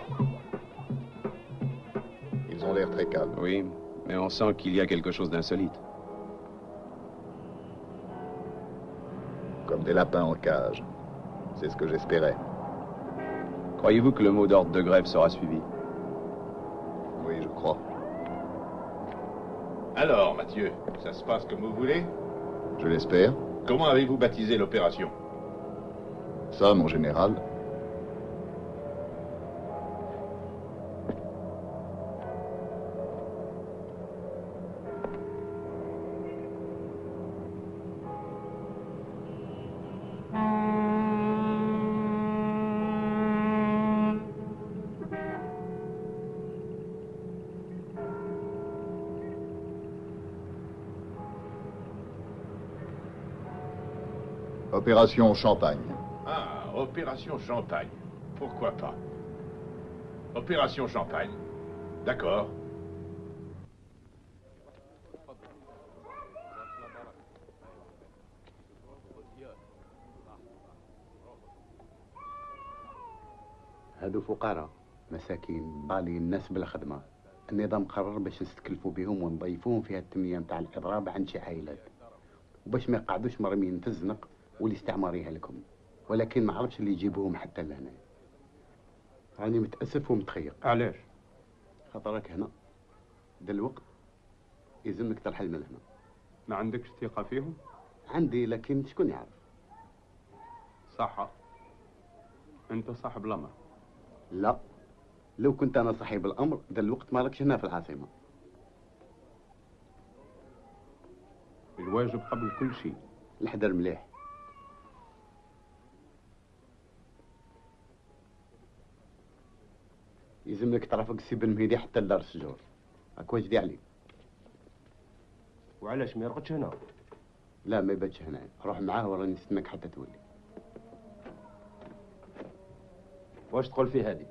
Ils ont l'air très calmes. Oui, mais on sent qu'il y a quelque chose d'insolite. Comme des lapins en cage. C'est ce que j'espérais. Croyez-vous que le mot d'ordre de grève sera suivi? Oui, je crois. Alors, Mathieu, ça se passe comme vous voulez? Je l'espère. Comment avez-vous baptisé l'opération? Ça, mon général. Opération Champagne. Ah, opération Champagne. Pourquoi pas? Opération Champagne. D'accord. هادو فقراء مساكين بالي الناس بالخدمة. النظام قرر باش نستكلفوا بهم ونضيفوهم في هالتمنية متاع الإضراب عند شي عائلات وباش ما يقعدوش مرميين في الزنق والاستعمار يهلكهم. ولكن ما عرفش اللي يجيبوهم حتى لهنا. راني متأسف ومتخيق. علاش؟ خاطرك هنا دلوقت يلزمك ترحل من هنا. ما عندكش ثقة فيهم؟ عندي، لكن شكون يعرف؟ صح، انت صاحب الامر. لا، لو كنت انا صاحب الامر دلوقت ما راكش هنا في العاصمة. الواجب قبل كل شيء. الحذر مليح. يلزمك ترافق السي بن مهدي حتى لدار السجور. هاك واجدي عليك. وعلاش ما يرقدش هنا؟ لا ما يباتش هنا، روح معاه وراني نستناك حتى تولي. واش تقول فيه هادي؟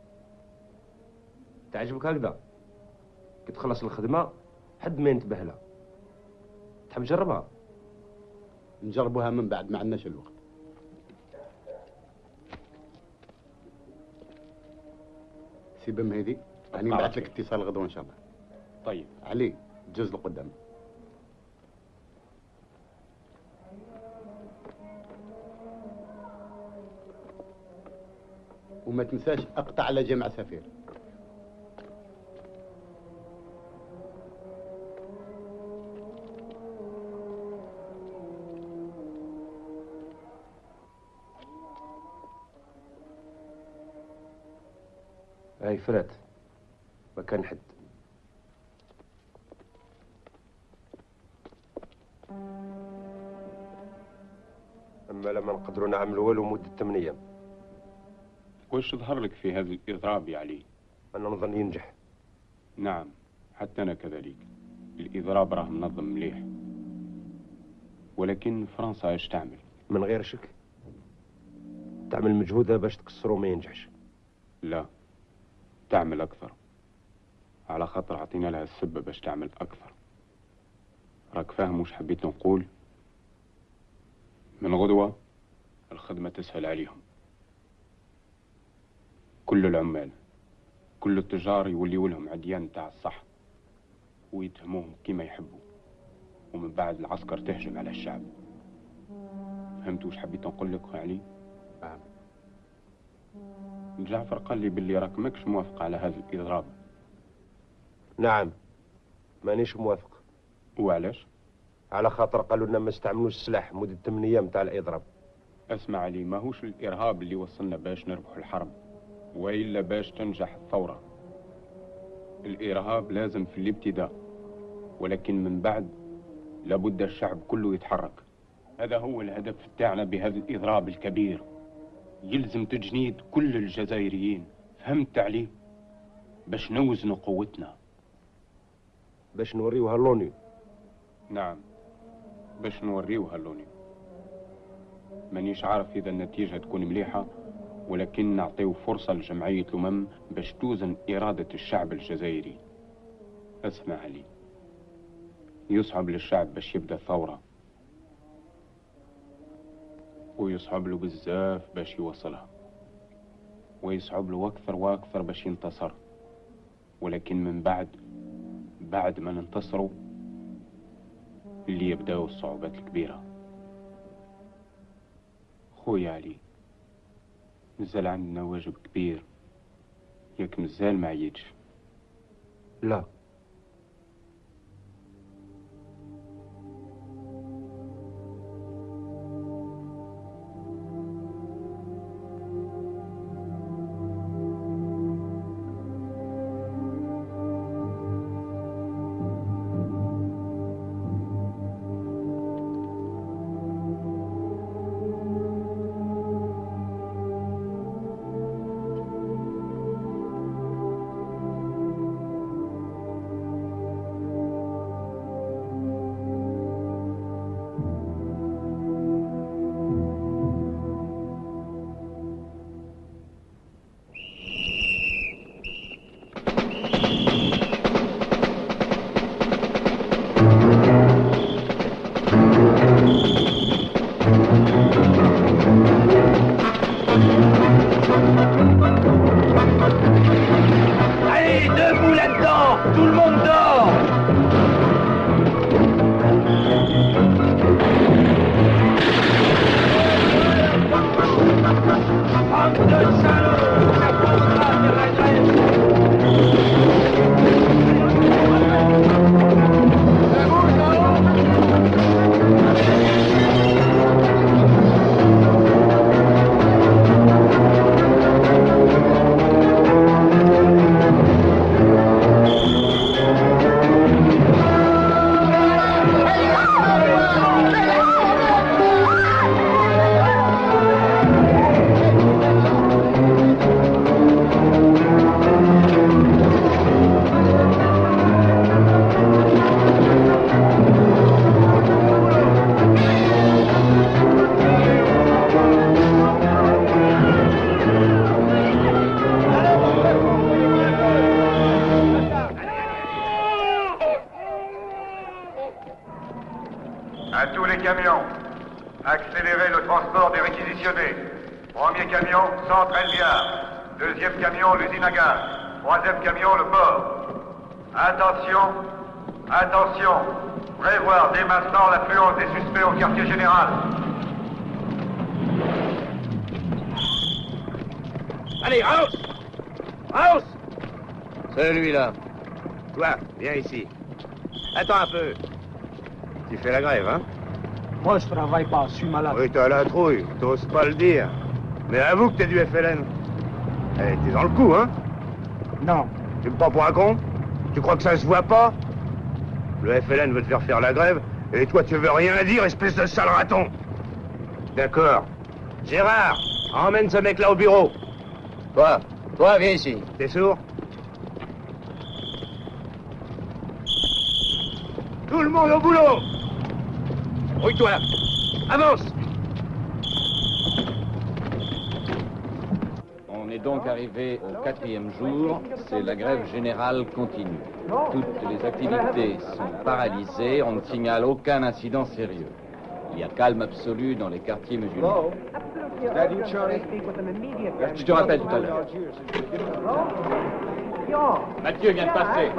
تعجبك هكذا؟ كي تخلص الخدمة حد ما ينتبه لها. تحب تجربها؟ نجربوها من بعد، ما عندناش الوقت. سي بن مهدي راني نبعث لك اتصال غدوه ان شاء الله. طيب علي جوز لقدام. وما تنساش اقطع على جامع سفير. هاي فرات ما كان حد. اما لما نقدروا نعملوا والو مدة 8 ايام. وش ظهر لك في هذا الإضراب يا علي؟ أنا نظن ينجح. نعم، حتى أنا كذلك. الإضراب راه منظم مليح، ولكن فرنسا ايش تعمل؟ من غير شك تعمل مجهودها باش تكسروا ما ينجحش. لا، تعمل أكثر، على خاطر عطينا لها السبة باش تعمل أكثر. راك فاهم وش حبيت نقول؟ من غدوة الخدمة تسهل عليهم. كل العمال كل التجار يوليوا لهم عديان تاع الصح ويتهموهم كيما يحبوا، ومن بعد العسكر تهجم على الشعب. فهمت وش حبيت نقول لك علي؟ جعفر قال لي باللي راك ماكش موافق على هذا الإضراب. نعم مانيش موافق. وعلاش؟ على خاطر قالوا لنا ما استعملوش السلاح مدة 8 ايام تاع الإضراب. اسمع علي، ماهوش الإرهاب اللي وصلنا باش نربح الحرب وإلا باش تنجح الثورة. الإرهاب لازم في الابتداء، ولكن من بعد لابد الشعب كله يتحرك. هذا هو الهدف تاعنا بهذا الإضراب الكبير. يلزم تجنيد كل الجزائريين، فهمت علي؟ باش نوزنوا قوتنا، باش نوريوها لونيو. نعم، باش نوريوها لونيو. مانيش عارف إذا النتيجة تكون مليحة، ولكن نعطيو فرصة لجمعية الأمم باش توزن إرادة الشعب الجزائري. اسمع علي، يصعب للشعب باش يبدأ الثورة، ويصعب له بزاف باش يوصلها، ويصعب له أكثر وأكثر باش ينتصر. ولكن من بعد ما ننتصروا اللي يبدأوا الصعوبات الكبيرة. خويا علي، مازال عندنا واجب كبير، ياك مازال ما عييتش؟ لا، Allez, debout là-dedans! Tout le monde dort! Bande de salauds! Ça posera de la grève! camion. Accélérez le transport des réquisitionnés. Premier camion, centre Elviard. Deuxième camion, l'usine à gaz. Troisième camion, le port. Attention, attention. Prévoir dès maintenant l'affluence des suspects au quartier général. Allez, Raus! Raus! Celui-là. Toi, viens ici. Attends un peu. Tu fais la grève, hein? Moi, je travaille pas, je suis malade. Oui, t'as la trouille, t'oses pas le dire. Mais avoue que t'es du FLN. Eh, t'es dans le coup, hein? Non. Tu me prends pour un con? Tu crois que ça se voit pas? Le FLN veut te faire la grève, et toi tu veux rien dire, espèce de sale raton. D'accord. Gérard, emmène ce mec-là au bureau. Toi, viens ici. T'es sourd? Tout le monde au boulot! Rouille-toi! Avance! On est donc arrivé au 4e jour, c'est la grève générale continue. Toutes les activités sont paralysées, on ne signale aucun incident sérieux. Il y a calme absolu dans les quartiers musulmans. Je te rappelle tout à l'heure. Mathieu vient de passer.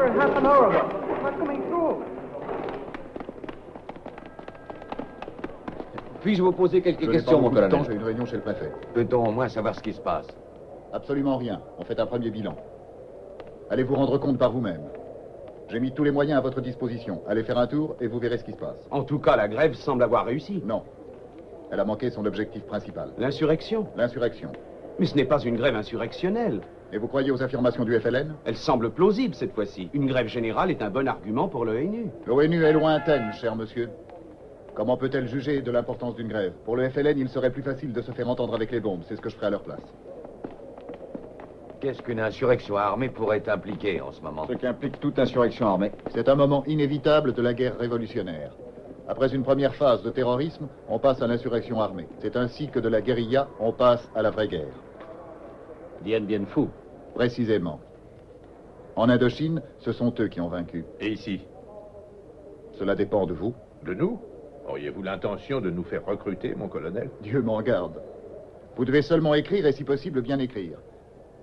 Puis-je vous poser quelques questions, mon colonel? J'ai une réunion chez le préfet. Peut-on au moins savoir ce qui se passe? Absolument rien. On fait un premier bilan. Allez vous rendre compte par vous-même. J'ai mis tous les moyens à votre disposition. Allez faire un tour et vous verrez ce qui se passe. En tout cas, la grève semble avoir réussi. Non. Elle a manqué son objectif principal. L'insurrection? L'insurrection. Mais ce n'est pas une grève insurrectionnelle. Et vous croyez aux affirmations du FLN? Elle semble plausible cette fois-ci. Une grève générale est un bon argument pour l'ONU. L'ONU est lointaine, cher monsieur. Comment peut-elle juger de l'importance d'une grève? Pour le FLN, il serait plus facile de se faire entendre avec les bombes. C'est ce que je ferai à leur place. Qu'est-ce qu'une insurrection armée pourrait impliquer en ce moment? Ce qui implique toute insurrection armée. C'est un moment inévitable de la guerre révolutionnaire. Après une première phase de terrorisme, on passe à l'insurrection armée. C'est ainsi que de la guérilla, on passe à la vraie guerre. Dien Bien Phu. Précisément. En Indochine, ce sont eux qui ont vaincu. Et ici? Cela dépend de vous. De nous? Auriez-vous l'intention de nous faire recruter, mon colonel? Dieu m'en garde. Vous devez seulement écrire et si possible bien écrire.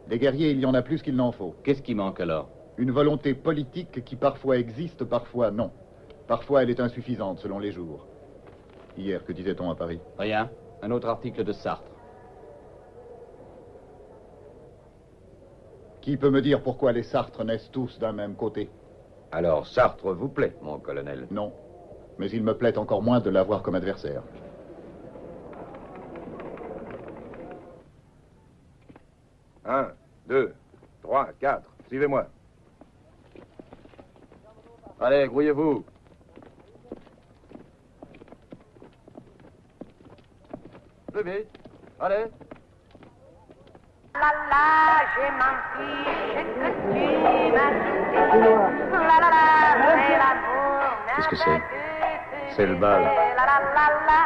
Des guerriers, il y en a plus qu'il n'en faut. Qu'est-ce qui manque alors? Une volonté politique qui parfois existe, parfois non. Parfois elle est insuffisante selon les jours. Hier, que disait-on à Paris? Rien. Un autre article de Sartre. Qui peut me dire pourquoi les Sartres naissent tous d'un même côté? Alors Sartre vous plaît, mon colonel? Non. Mais il me plaît encore moins de l'avoir comme adversaire. Un, 2, 3, 4. Suivez-moi. Allez, grouillez-vous. Plus vite. Allez. La la, j'ai menti, j'ai que tu m'as quitté. La la la, c'est l'amour. Qu'est-ce que c'est? C'est le bal. La la la la,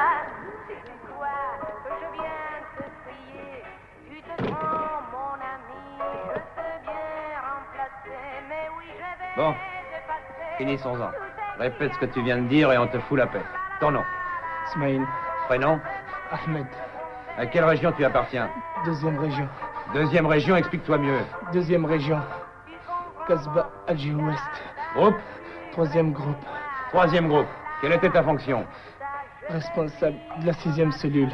c'est toi que je viens te crier. Tu te prends, mon ami, je te viens remplacer. Mais oui, je vais. Bon, finissons-en. Répète ce que tu viens de dire et on te fout la paix. Ton nom? Smaïl. Prénom? Ahmed. À quelle région tu appartiens? Deuxième région. Deuxième région, explique-toi mieux. Deuxième région. Casbah, Alger Ouest. Groupe? Troisième groupe. Troisième groupe. Quelle était ta fonction? Responsable de la 6e cellule.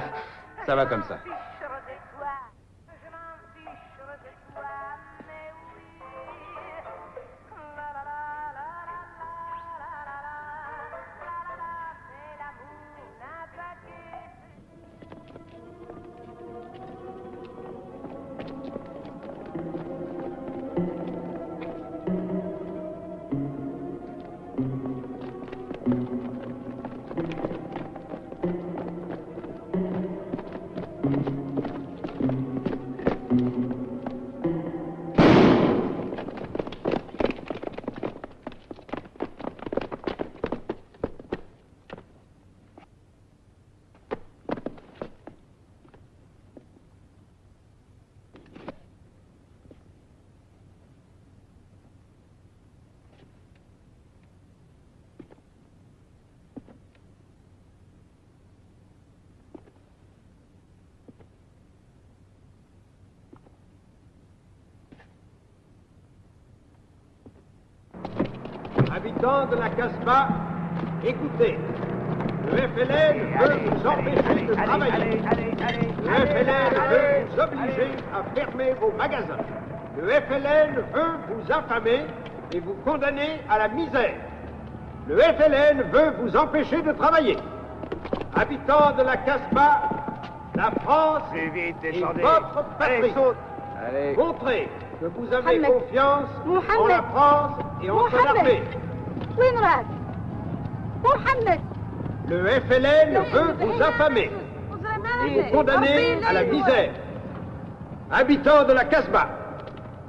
Ça va comme ça. Habitants de la Casbah, écoutez. Le FLN veut vous empêcher de travailler. Le FLN veut vous obliger à fermer vos magasins. Le FLN veut vous affamer et vous condamner à la misère. Le FLN veut vous empêcher de travailler. Habitants de la Casbah, la France est votre patrie. Montrez que vous avez confiance en la France et en son armée. Le FLN veut vous affamer et vous condamner à la misère. Habitants de la Casbah,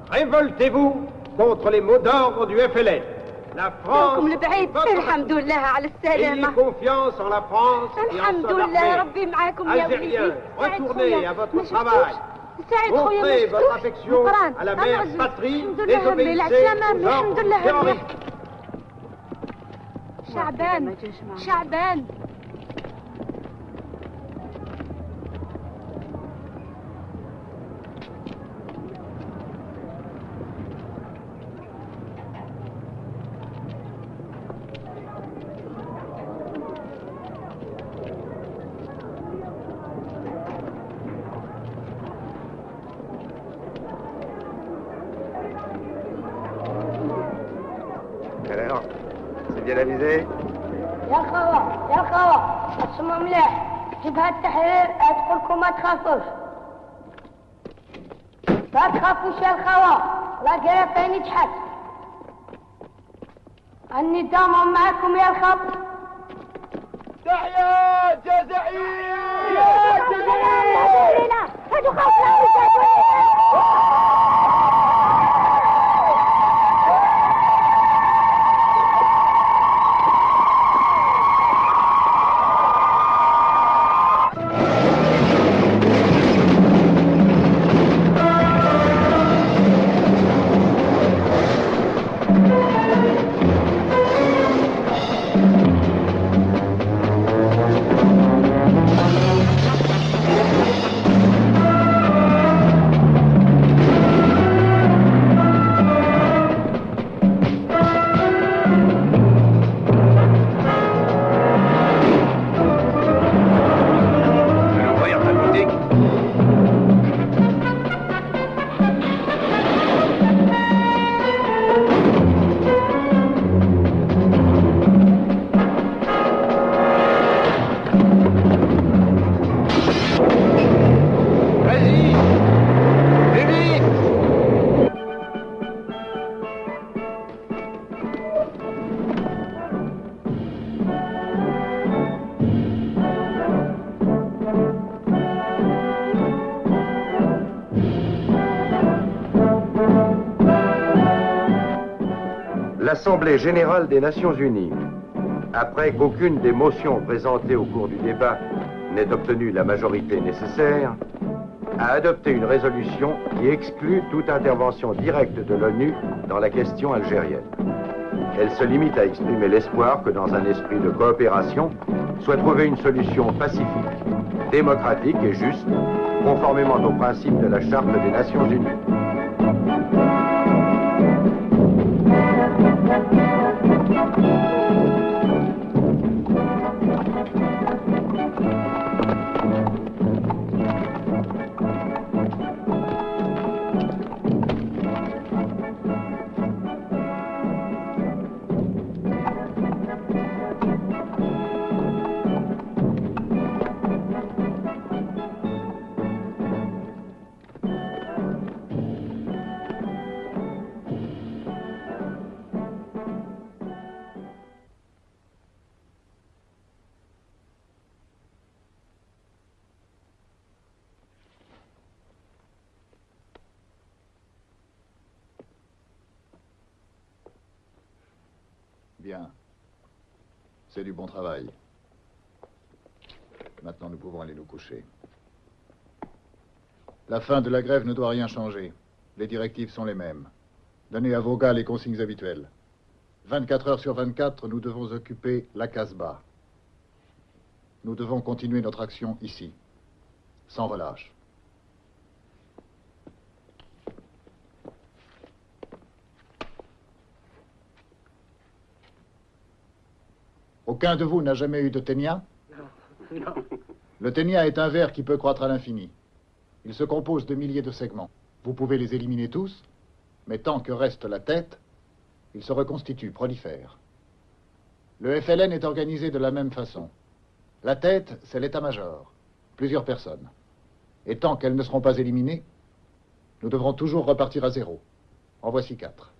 révoltez-vous contre les mots d'ordre du FLN. La France, ayez confiance en la France et en son armée. Algériens, retournez à votre travail. Montrez votre affection à la mère patrie, désobéissez aux ordres terroristes. شعبان Alors, c'est bien avisé? يا الخوة اسمع مليح جبهة التحرير تقول لكم ما تخافوش لا تخافوش يا الخوة لا قريطين يجحد النظام معكم يا الخوة تحيا الجزائر يا الجزائر هاتوا خوف L'Assemblée générale des Nations unies, après qu'aucune des motions présentées au cours du débat n'ait obtenu la majorité nécessaire, a adopté une résolution qui exclut toute intervention directe de l'ONU dans la question algérienne. Elle se limite à exprimer l'espoir que dans un esprit de coopération soit trouvée une solution pacifique, démocratique et juste, conformément aux principes de la Charte des Nations unies. Bien. C'est du bon travail. Maintenant, nous pouvons aller nous coucher. La fin de la grève ne doit rien changer. Les directives sont les mêmes. Donnez à vos gars les consignes habituelles. 24 heures sur 24, nous devons occuper la Casbah. Nous devons continuer notre action ici, sans relâche. Aucun de vous n'a jamais eu de ténia? Non. Le ténia est un ver qui peut croître à l'infini. Il se compose de milliers de segments. Vous pouvez les éliminer tous, mais tant que reste la tête, il se reconstitue, prolifère. Le FLN est organisé de la même façon. La tête, c'est l'état-major, plusieurs personnes. Et tant qu'elles ne seront pas éliminées, nous devrons toujours repartir à zéro. En voici 4.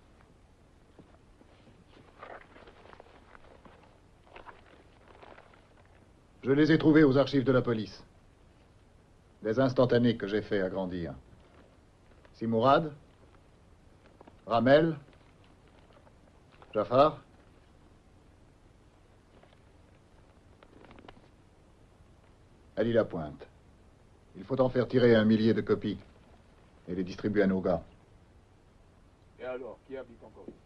Je les ai trouvés aux archives de la police. Des instantanés que j'ai fait agrandir. Simourad, Ramel, Jafar. Ali Lapointe. Il faut en faire tirer 1 millier de copies et les distribuer à nos gars. Et alors, qui habite encore ici?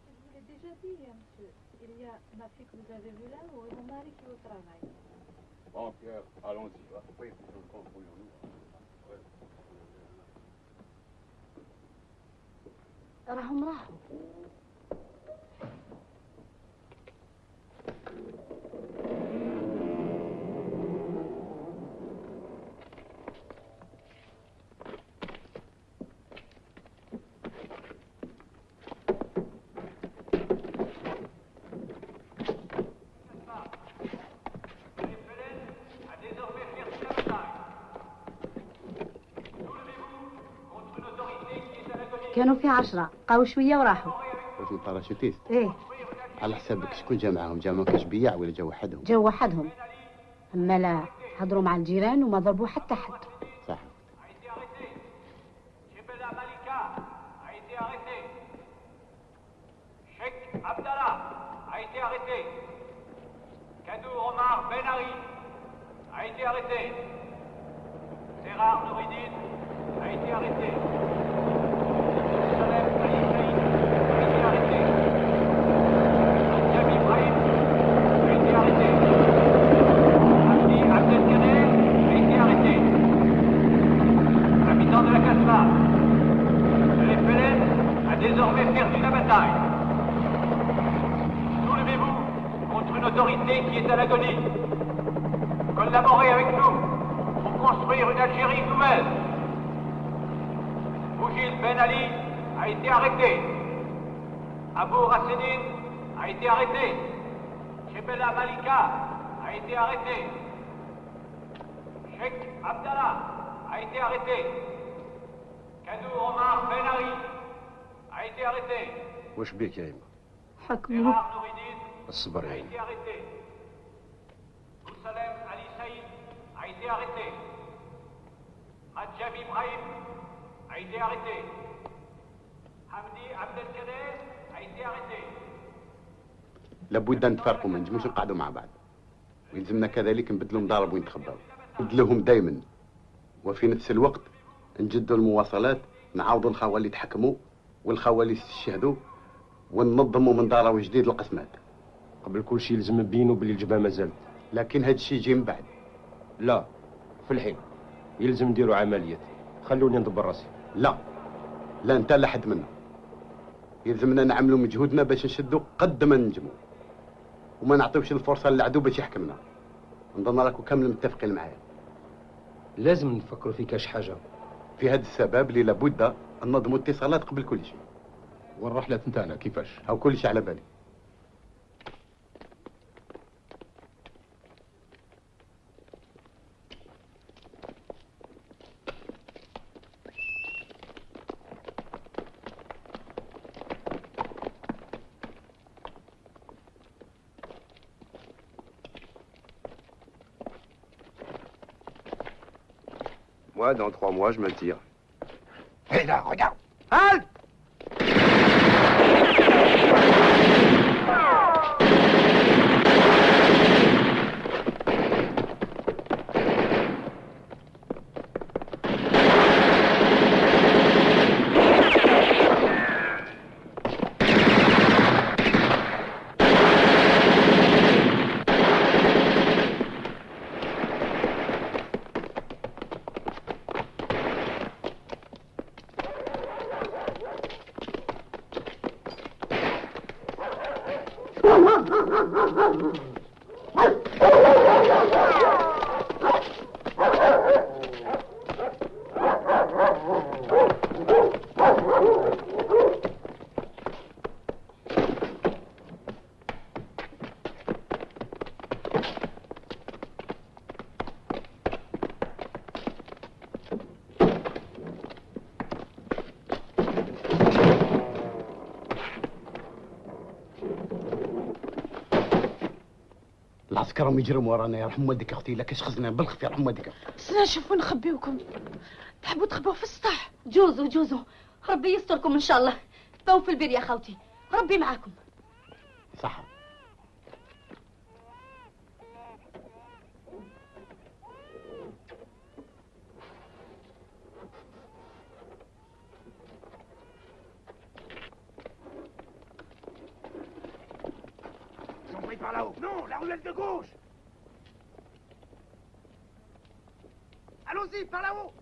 Je vous l'ai déjà dit, monsieur. Il y a ma fille que vous avez vue là ou mon mari qui est au travail. Bon, Pierre, allons-y. Oui, راحوا كانوا في 10 بقاو شويه وراحوا. الباراشوتيست؟ ايه. على حسابك شكون جا معاهم؟ جا معاهم كشبيع ولا جا وحدهم؟ جا وحدهم. اما لا هضروا مع الجيران وما ضربوا حتى حد. صح. Cheikh Abdallah a été arrêté. Kadou Omar Benari a été arrêté. Serrar Nouridine a été arrêté. Salem Ali Saïd a été arrêté. Jami Ibrahim a été arrêté. Abdi Abdelkader a été arrêté. Habitant de la Kasbah, le FLN a désormais perdu la bataille. Soulevez-vous contre une autorité qui est à l'agonie. Collaborez avec nous pour construire une Algérie nouvelle. Bougil Ben Ali a été arrêté. Abou Rassedine a été arrêté. Chebella Malika a été arrêté. Cheikh Abdallah a été arrêté. Kadou Omar Ben Ali a été arrêté. واش بيك يا إما؟ حكموا. الصبر يا a إما. été arrêté. Salem Ali Saïd a été arrêté. Hadjab Ibrahim a été arrêté. Hamdi Abdelkader a été arrêté. لابد ان نتفرقوا، ما نجموش نقعدوا مع بعض، ويلزمنا كذلك نبدلوا مضارب ونتخباو، نبدلوهم دائما، وفي نفس الوقت نجدوا المواصلات، نعاودوا الخوال اللي يتحكموا والخوال اللي يستشهدوا، وننظموا من دارة جديد القسمات. قبل كل شيء لازم نبينوا باللي الجبهه مازالت. لكن هذا الشيء يجي من بعد. لا، في الحين يلزم نديروا عمليات. خلوني ندبر راسي. لا، لا انت لا حد منا. يلزمنا نعملوا مجهودنا باش نشدوا قد ما ننجموا، وما نعطيوش الفرصه للعدو باش يحكمنا. نظن راكم كامل متفقين معايا. لازم نفكروا في كاش حاجه. في هذا السبب اللي لابد ننظموا اتصالات قبل كل شيء. والرحله نتاعنا كيفاش؟ او كل شيء على بالي. Moi, dans 3 mois, je me tire. Hé là, regarde! Halte! العسكر يجرم ورانا يرحم والديك اختي. لا كاش خزنا بالخف يرحم والديك. سنا نشوفوا نخبيوكم. تحبوا تخبوا في السطح. جوزو ربي يستركم ان شاء الله. باو في البير يا خوتي. ربي معاكم. صح. Par là-haut. Non, la ruelle de gauche. Allons-y, par là-haut.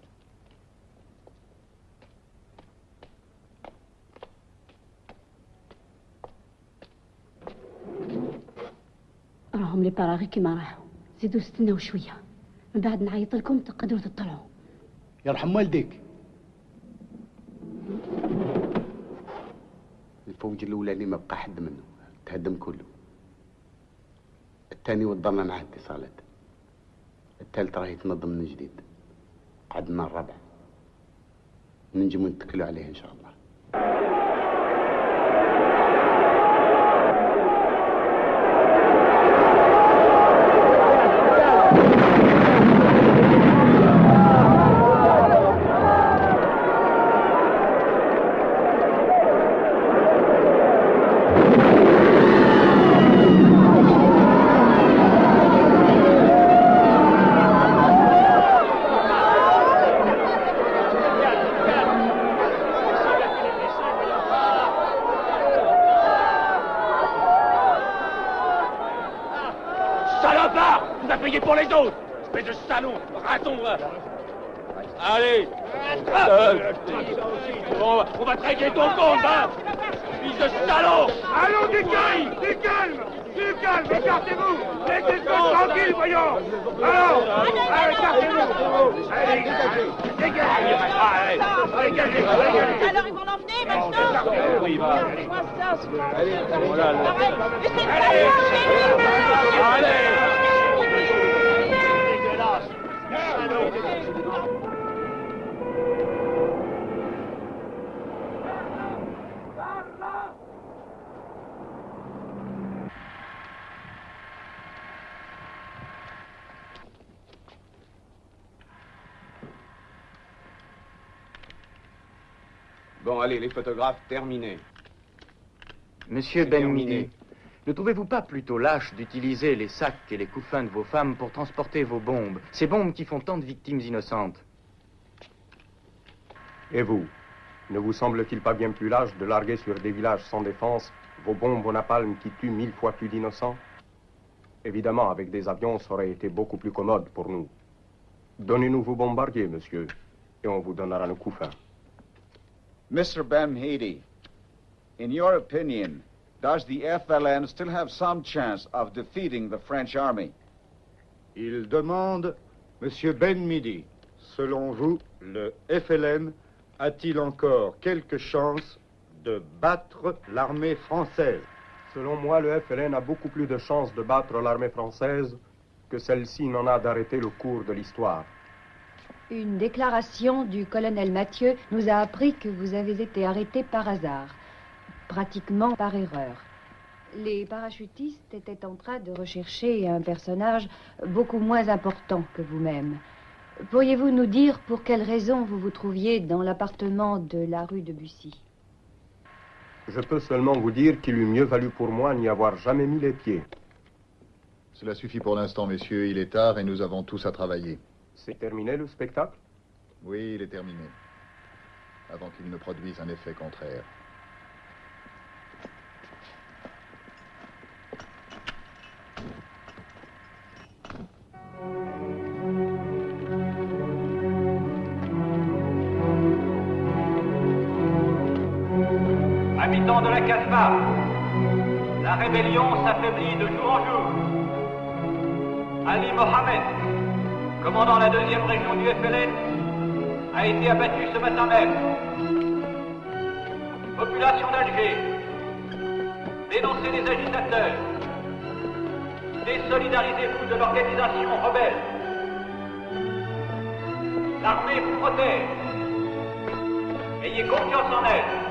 راهم لي براغي كيما راحوا. زيدوا استناو شويه من بعد نعيط لكم تقدروا تطلعوا. يرحم والديك. الفوج الاولاني ما بقى حد منه، تهدم كله. الثاني وضرنا معاه اتصالات. الثالث راه يتنظم من جديد. عندنا الرابع ننجموا نتكلوا عليه ان شاء الله. Pour les autres, espèce de salon, raton. Allez, on va traquer ton compte, hein, fils de salaud. Allons, du calme, écartez-vous. Laissez le temps tranquille, voyons. Alors, écartez-vous. Allez, dégagez. Alors ils vont l'emmener maintenant. Oui, va. Allez. Bon, allez, les photographes, terminés. Monsieur Ben-Midi, ne trouvez-vous pas plutôt lâche d'utiliser les sacs et les couffins de vos femmes pour transporter vos bombes? Ces bombes qui font tant de victimes innocentes. Et vous, ne vous semble-t-il pas bien plus lâche de larguer sur des villages sans défense vos bombes au napalm qui tuent 1000 fois plus d'innocents? Évidemment, avec des avions, ça aurait été beaucoup plus commode pour nous. Donnez-nous vos bombardiers, monsieur, et on vous donnera le couffin. Mr. Ben-Midi, in your opinion, does the FLN still have some chance of defeating the French army? Il demande, Monsieur Ben-Midi, selon vous, le FLN a-t-il encore quelque chance de battre l'armée française? Selon moi, le FLN a beaucoup plus de chances de battre l'armée française que celle-ci n'en a d'arrêter le cours de l'histoire. Une déclaration du colonel Mathieu nous a appris que vous avez été arrêté par hasard, pratiquement par erreur. Les parachutistes étaient en train de rechercher un personnage beaucoup moins important que vous-même. Pourriez-vous nous dire pour quelle raison vous vous trouviez dans l'appartement de la rue de Bussy? Je peux seulement vous dire qu'il eût mieux valu pour moi n'y avoir jamais mis les pieds. Cela suffit pour l'instant, messieurs. Il est tard et nous avons tous à travailler. C'est terminé le spectacle? Oui, il est terminé. Avant qu'il ne produise un effet contraire. Habitants de la Casbah, la rébellion s'affaiblit de jour en jour. Ali Mohamed, commandant la 2e région du FLN, a été abattu ce matin même. Population d'Alger, dénoncez les agitateurs. Désolidarisez-vous de l'organisation rebelle. L'armée vous protège. Ayez confiance en elle.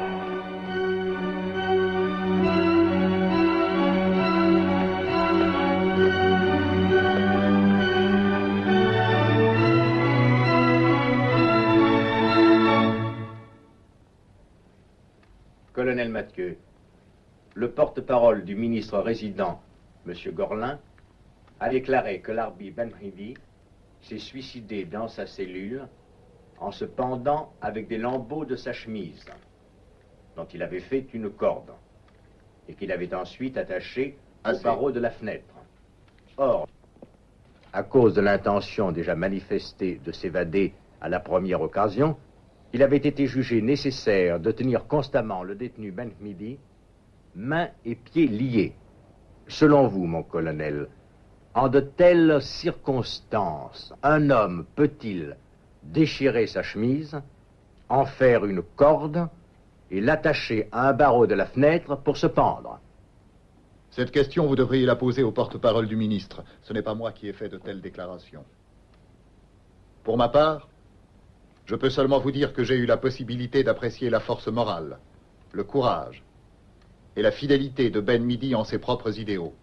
Colonel Mathieu, le porte-parole du ministre résident, M. Gorlin, a déclaré que l'Arbi Benhidi s'est suicidé dans sa cellule en se pendant avec des lambeaux de sa chemise, dont il avait fait une corde, et qu'il avait ensuite attaché au barreau de la fenêtre. Or, à cause de l'intention déjà manifestée de s'évader à la première occasion, il avait été jugé nécessaire de tenir constamment le détenu Benhidi, mains et pieds liés. Selon vous, mon colonel, en de telles circonstances, un homme peut-il déchirer sa chemise, en faire une corde et l'attacher à un barreau de la fenêtre pour se pendre? Cette question, vous devriez la poser au porte-parole du ministre. Ce n'est pas moi qui ai fait de telles déclarations. Pour ma part, je peux seulement vous dire que j'ai eu la possibilité d'apprécier la force morale, le courage et la fidélité de Benhidi en ses propres idéaux.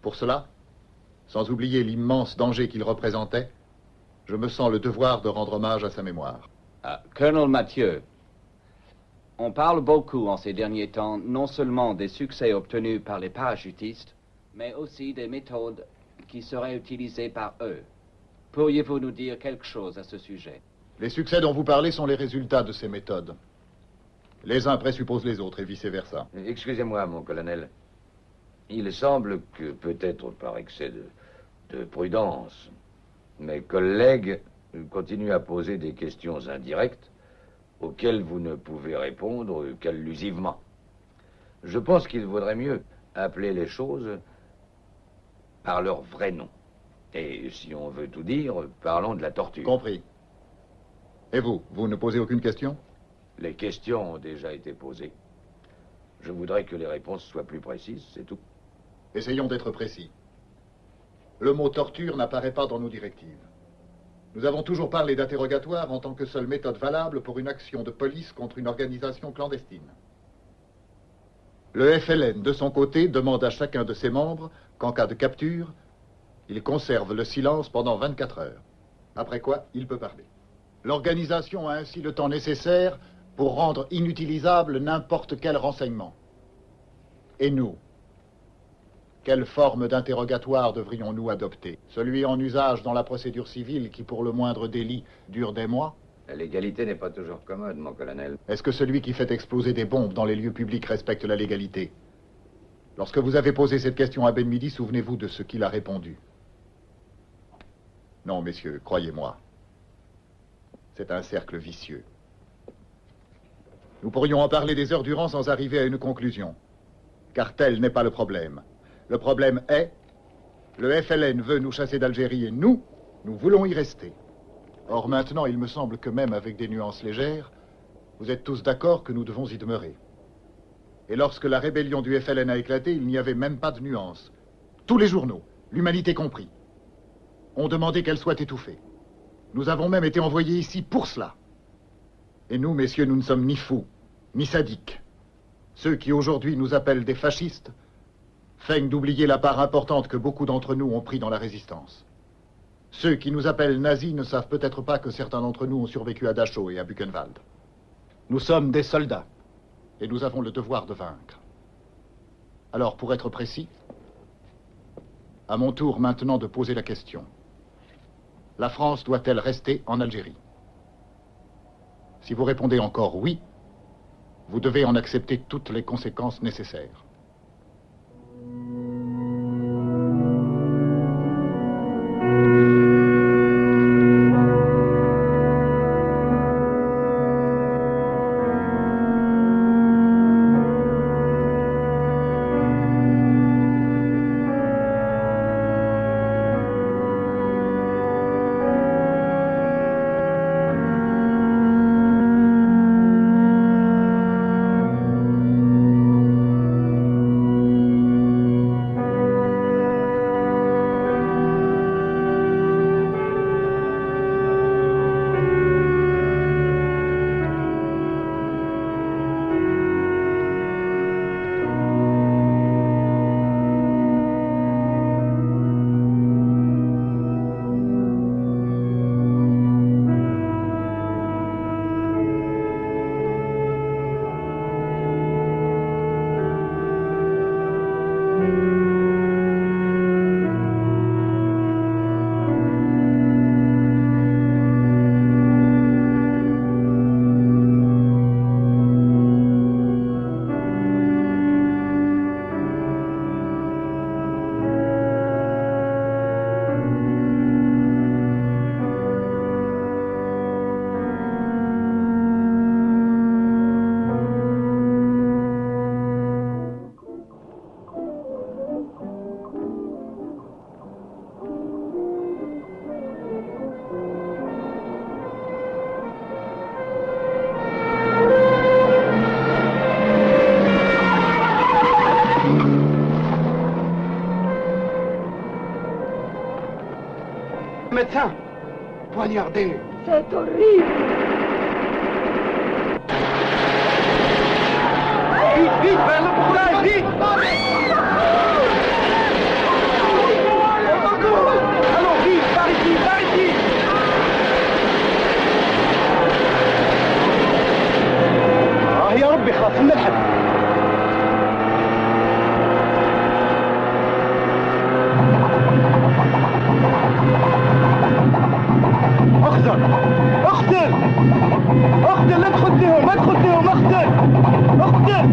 Pour cela, sans oublier l'immense danger qu'il représentait, je me sens le devoir de rendre hommage à sa mémoire. Colonel Mathieu, on parle beaucoup en ces derniers temps non seulement des succès obtenus par les parachutistes, mais aussi des méthodes qui seraient utilisées par eux. Pourriez-vous nous dire quelque chose à ce sujet? Les succès dont vous parlez sont les résultats de ces méthodes. Les uns présupposent les autres et vice-versa. Excusez-moi, mon colonel. Il semble que, peut-être par excès de prudence, mes collègues continuent à poser des questions indirectes auxquelles vous ne pouvez répondre qu'allusivement. Je pense qu'il vaudrait mieux appeler les choses par leur vrai nom. Et si on veut tout dire, parlons de la torture. Compris. Et vous, vous ne posez aucune question? Les questions ont déjà été posées. Je voudrais que les réponses soient plus précises, c'est tout. Essayons d'être précis. Le mot torture n'apparaît pas dans nos directives. Nous avons toujours parlé d'interrogatoire en tant que seule méthode valable pour une action de police contre une organisation clandestine. Le FLN, de son côté, demande à chacun de ses membres qu'en cas de capture, il conserve le silence pendant 24 heures. Après quoi, il peut parler. L'organisation a ainsi le temps nécessaire pour rendre inutilisable n'importe quel renseignement. Et nous, quelle forme d'interrogatoire devrions-nous adopter? Celui en usage dans la procédure civile qui, pour le moindre délit, dure des mois? La légalité n'est pas toujours commode, mon colonel. Est-ce que celui qui fait exploser des bombes dans les lieux publics respecte la légalité? Lorsque vous avez posé cette question à Benhidi, souvenez-vous de ce qu'il a répondu. Non, messieurs, croyez-moi. C'est un cercle vicieux. Nous pourrions en parler des heures durant sans arriver à une conclusion. Car tel n'est pas le problème. Le problème est, le FLN veut nous chasser d'Algérie et nous voulons y rester. Or maintenant, il me semble que même avec des nuances légères, vous êtes tous d'accord que nous devons y demeurer. Et lorsque la rébellion du FLN a éclaté, il n'y avait même pas de nuances. Tous les journaux, l'humanité compris, ont demandé qu'elle soit étouffée. Nous avons même été envoyés ici pour cela. Et nous, messieurs, nous ne sommes ni fous, ni sadiques. Ceux qui aujourd'hui nous appellent des fascistes feignent d'oublier la part importante que beaucoup d'entre nous ont pris dans la résistance. Ceux qui nous appellent nazis ne savent peut-être pas que certains d'entre nous ont survécu à Dachau et à Buchenwald. Nous sommes des soldats, et nous avons le devoir de vaincre. Alors, pour être précis, à mon tour maintenant de poser la question. La France doit-elle rester en Algérie? Si vous répondez encore oui, vous devez en accepter toutes les conséquences nécessaires. Médecin, poignardé. C'est horrible. Vite, vite, vers l'hôpital, vite. Allons, vite, par ici, par ici. يا ربي خاف من الحد. اخزن اخزن اخزن لا تخد لهم ما تخد لهم اخزن اخزن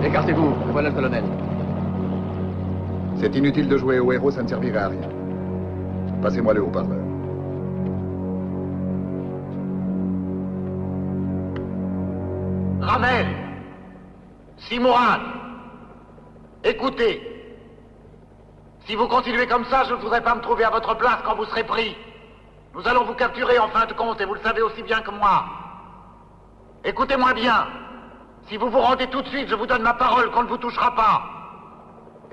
Écartez-vous, voilà le colonel. C'est inutile de jouer au héros, ça ne servira à rien. Passez-moi le haut-parleur. Ramel, Simourad, écoutez. Si vous continuez comme ça, je ne voudrais pas me trouver à votre place quand vous serez pris. Nous allons vous capturer en fin de compte, et vous le savez aussi bien que moi. Écoutez-moi bien. Si vous vous rendez tout de suite, je vous donne ma parole qu'on ne vous touchera pas.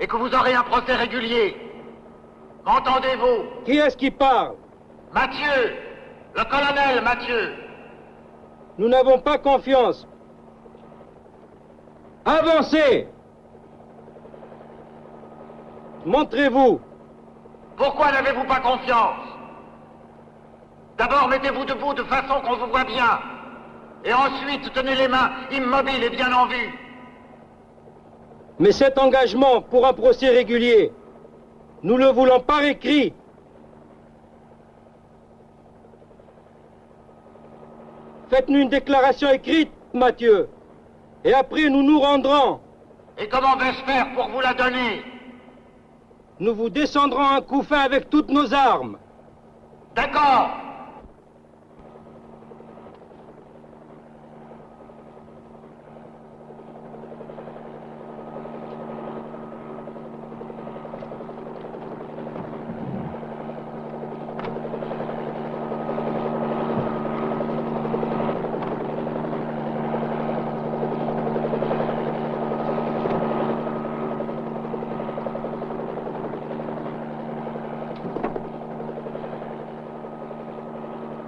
Et que vous aurez un procès régulier. M'entendez-vous? Qui est-ce qui parle? Mathieu, le colonel Mathieu. Nous n'avons pas confiance. Avancez! Montrez-vous. Pourquoi n'avez-vous pas confiance? D'abord, mettez-vous debout de façon qu'on vous voit bien. Et ensuite, tenez les mains immobiles et bien en vue. Mais cet engagement pour un procès régulier, nous le voulons par écrit. Faites-nous une déclaration écrite, Mathieu. Et après, nous nous rendrons. Et comment vais-je faire pour vous la donner? Nous vous descendrons un coup fin avec toutes nos armes. D'accord.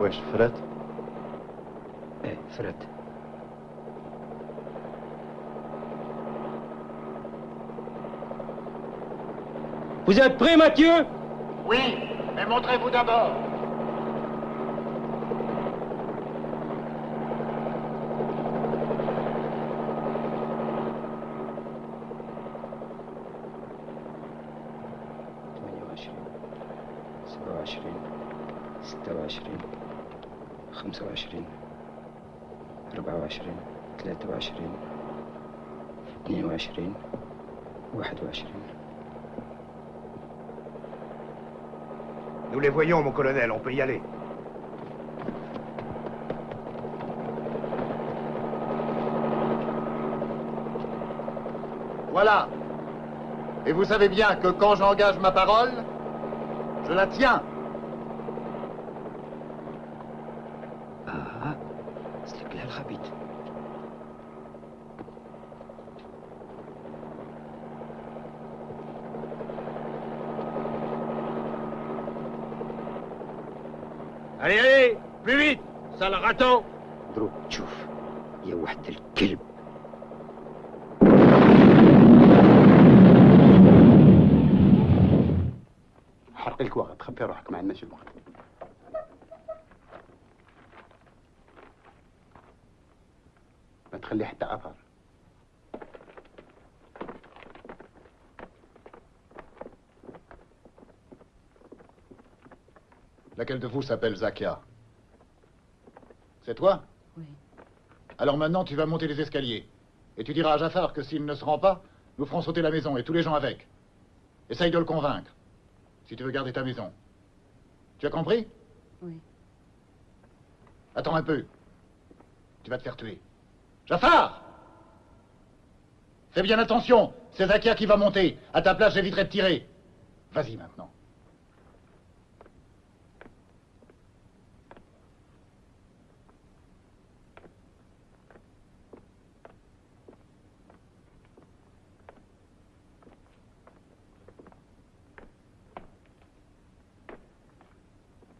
واش فرات؟ ايه فرات. Vous êtes prêt, Mathieu? Oui, mais montrez-vous d'abord. Nous les voyons, mon colonel, on peut y aller. Voilà. Et vous savez bien que quand j'engage ma parole, je la tiens. Plus vite, sale raton. دروك تشوف يا واحد الكلب. حرقي الكواغ تخبي روحك ما عندناش الوقت. ما تخلي حتى اثر. Laquelle de vous s'appelle Zakia? C'est toi? Oui. Alors maintenant, tu vas monter les escaliers. Et tu diras à Jafar que s'il ne se rend pas, nous ferons sauter la maison et tous les gens avec. Essaye de le convaincre, si tu veux garder ta maison. Tu as compris? Oui. Attends un peu. Tu vas te faire tuer. Jafar! Fais bien attention, c'est Zakia qui va monter. À ta place, j'éviterai de tirer. Vas-y maintenant.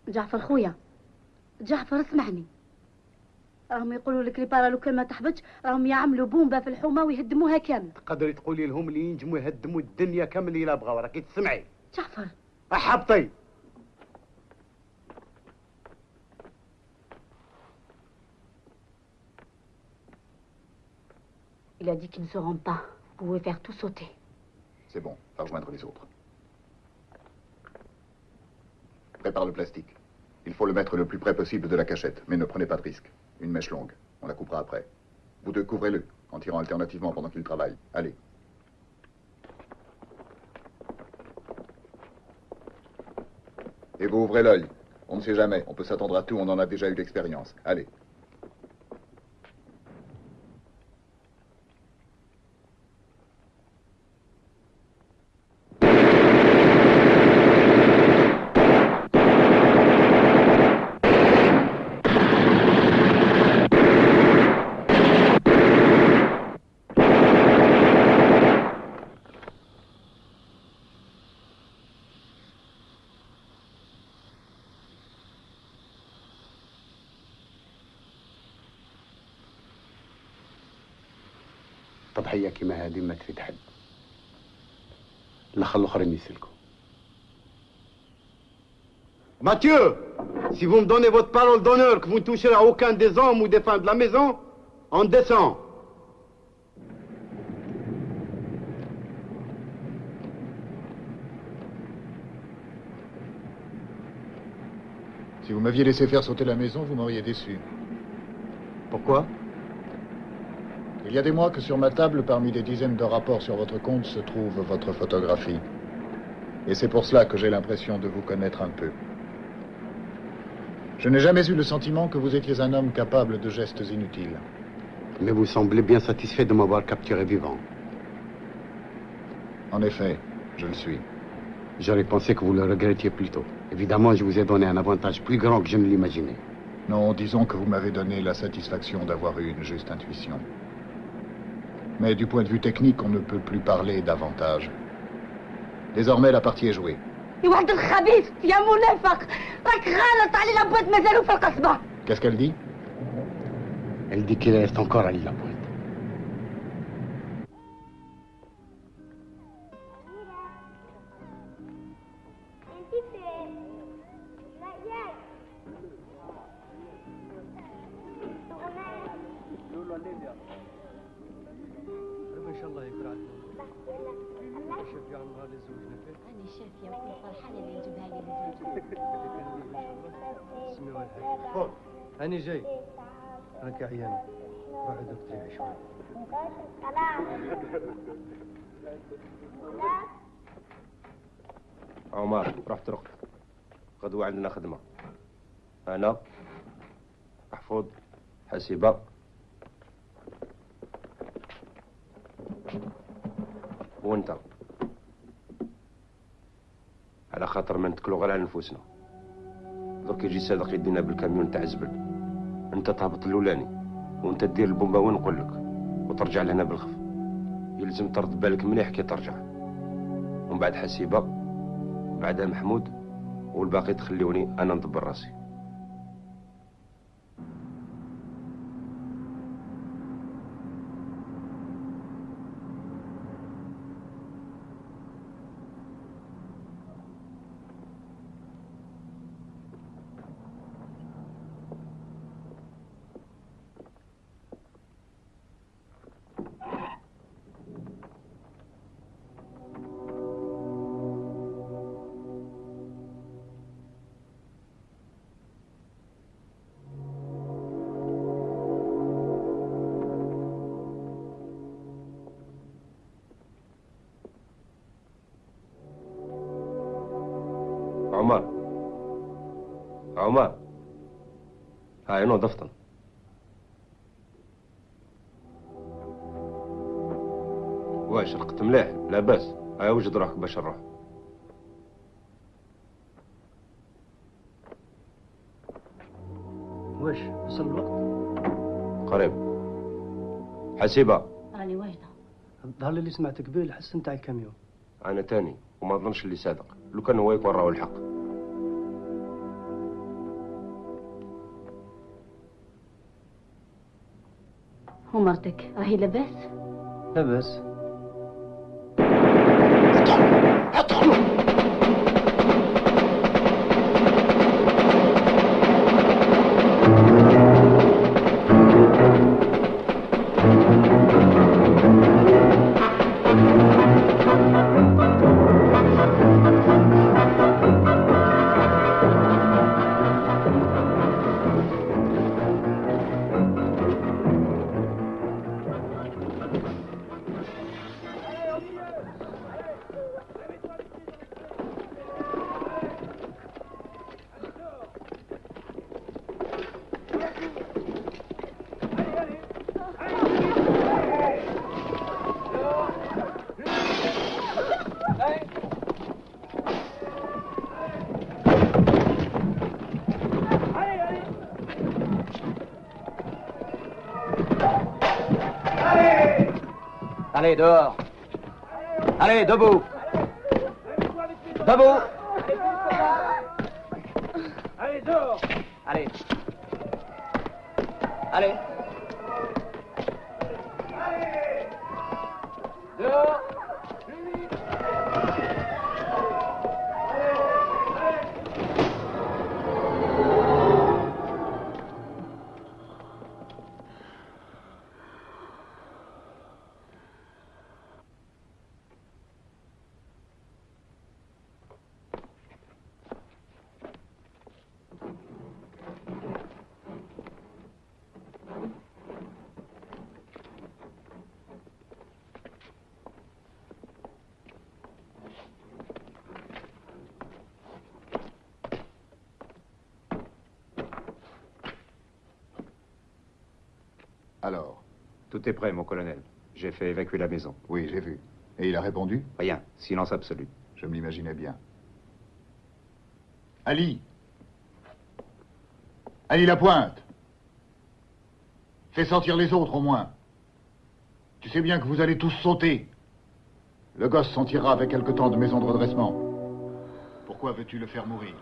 جعفر خويا، جعفر اسمعني، راهم يقولوا لك البارا لو كان ما تحبطش راهم يعملوا بومبا في الحومه ويهدموها كامل. تقدري تقولي لهم اللي ينجموا يهدموا الدنيا كامل الا بغاو، راكي تسمعي؟ جعفر احبطي. Il a dit qu'ils ne se rendent pas. Vous pouvez faire tout sauter. C'est bon, va rejoindre les autres. Prépare le plastique. Il faut le mettre le plus près possible de la cachette, mais ne prenez pas de risque. Une mèche longue, on la coupera après. Vous deux, couvrez-le, en tirant alternativement pendant qu'il travaille. Allez. Et vous ouvrez l'œil. On ne sait jamais, on peut s'attendre à tout, on en a déjà eu l'expérience. Allez. تضحية كيما هذه ما تفيد حد. الاخر الاخرين يسلكوا. Mathieu, si vous me donnez votre parole d'honneur que vous ne toucherez à aucun des hommes ou des femmes de la maison, on descend. Si vous m'aviez laissé faire sauter la maison, vous m'auriez déçu. Pourquoi? Il y a des mois que sur ma table, parmi des dizaines de rapports sur votre compte, se trouve votre photographie. Et c'est pour cela que j'ai l'impression de vous connaître un peu. Je n'ai jamais eu le sentiment que vous étiez un homme capable de gestes inutiles. Mais vous semblez bien satisfait de m'avoir capturé vivant. En effet, je le suis. J'aurais pensé que vous le regrettiez plus tôt. Évidemment, je vous ai donné un avantage plus grand que je ne l'imaginais. Non, disons que vous m'avez donné la satisfaction d'avoir eu une juste intuition. Mais du point de vue technique, on ne peut plus parler d'avantage. Désormais, la partie est jouée. Qu'est-ce qu'elle dit? Elle dit qu'il reste encore à l'île La Pointe. ان شاء الله يكون عندنا شافي عن نهار الزوج نفيت راني شافيه وكنت فرحانه اللي نجيبها لي للزوج. سميوها الحاج. هاني جاي هاك عيان بعدك تريح شوي. عمر روح ترقد، غدوة عندنا خدمة. أنا محفوظ حسيبة وانت، على خاطر ما نتكلوا غير على نفوسنا. دوك يجي صادق يدينا بالكاميون تاع الزبل، انت تهبط الاولاني وانت دير البومبا وين نقول لك وترجع لهنا بالخف. يلزم ترد بالك مليح كي ترجع، ومن بعد حسيبه بعدها محمود والباقي تخليوني انا ندبر راسي. عمر عمر هاي نظفتن واش رقت مليح لاباس هاي وجد روحك باش نروح واش وصل الوقت؟ قريب حسيبة راني واجده. الظهر اللي سمعت قبيل حس نتاع الكاميون. انا تاني وما ظنش اللي صادق لو كان هو يوراه الحق. ومرتك راهي لاباس؟ لاباس. ادخلوا. Allez, dehors. Allez, debout. Debout. Allez, dehors. Allez. Allez. Dehors. Alors? Tout est prêt, mon colonel. J'ai fait évacuer la maison. Oui, j'ai vu. Et il a répondu? Rien. Silence absolu. Je me l'imaginais bien. Ali! Ali Lapointe! Fais sortir les autres, au moins. Tu sais bien que vous allez tous sauter. Le gosse s'en tirera avec quelque temps de maison de redressement. Pourquoi veux-tu le faire mourir?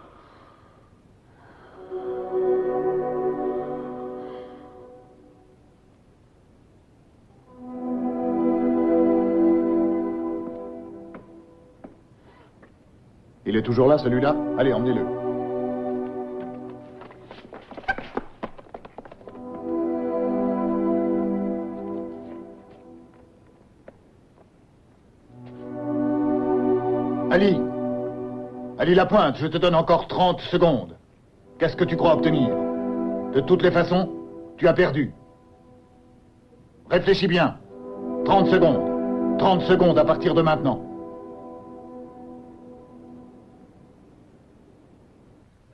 Il est toujours là, celui-là? Allez, emmenez-le. Ali! Ali Lapointe, je te donne encore 30 secondes. Qu'est-ce que tu crois obtenir? De toutes les façons, tu as perdu. Réfléchis bien. 30 secondes. 30 secondes à partir de maintenant.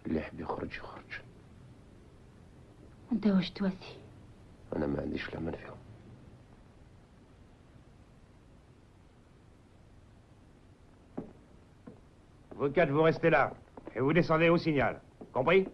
اللي يحب يخرج يخرج. انت واش تواسي؟ انا ما عنديش الامل فيهم. Vous quatre, vous restez là. Et vous descendez au signal. Compris?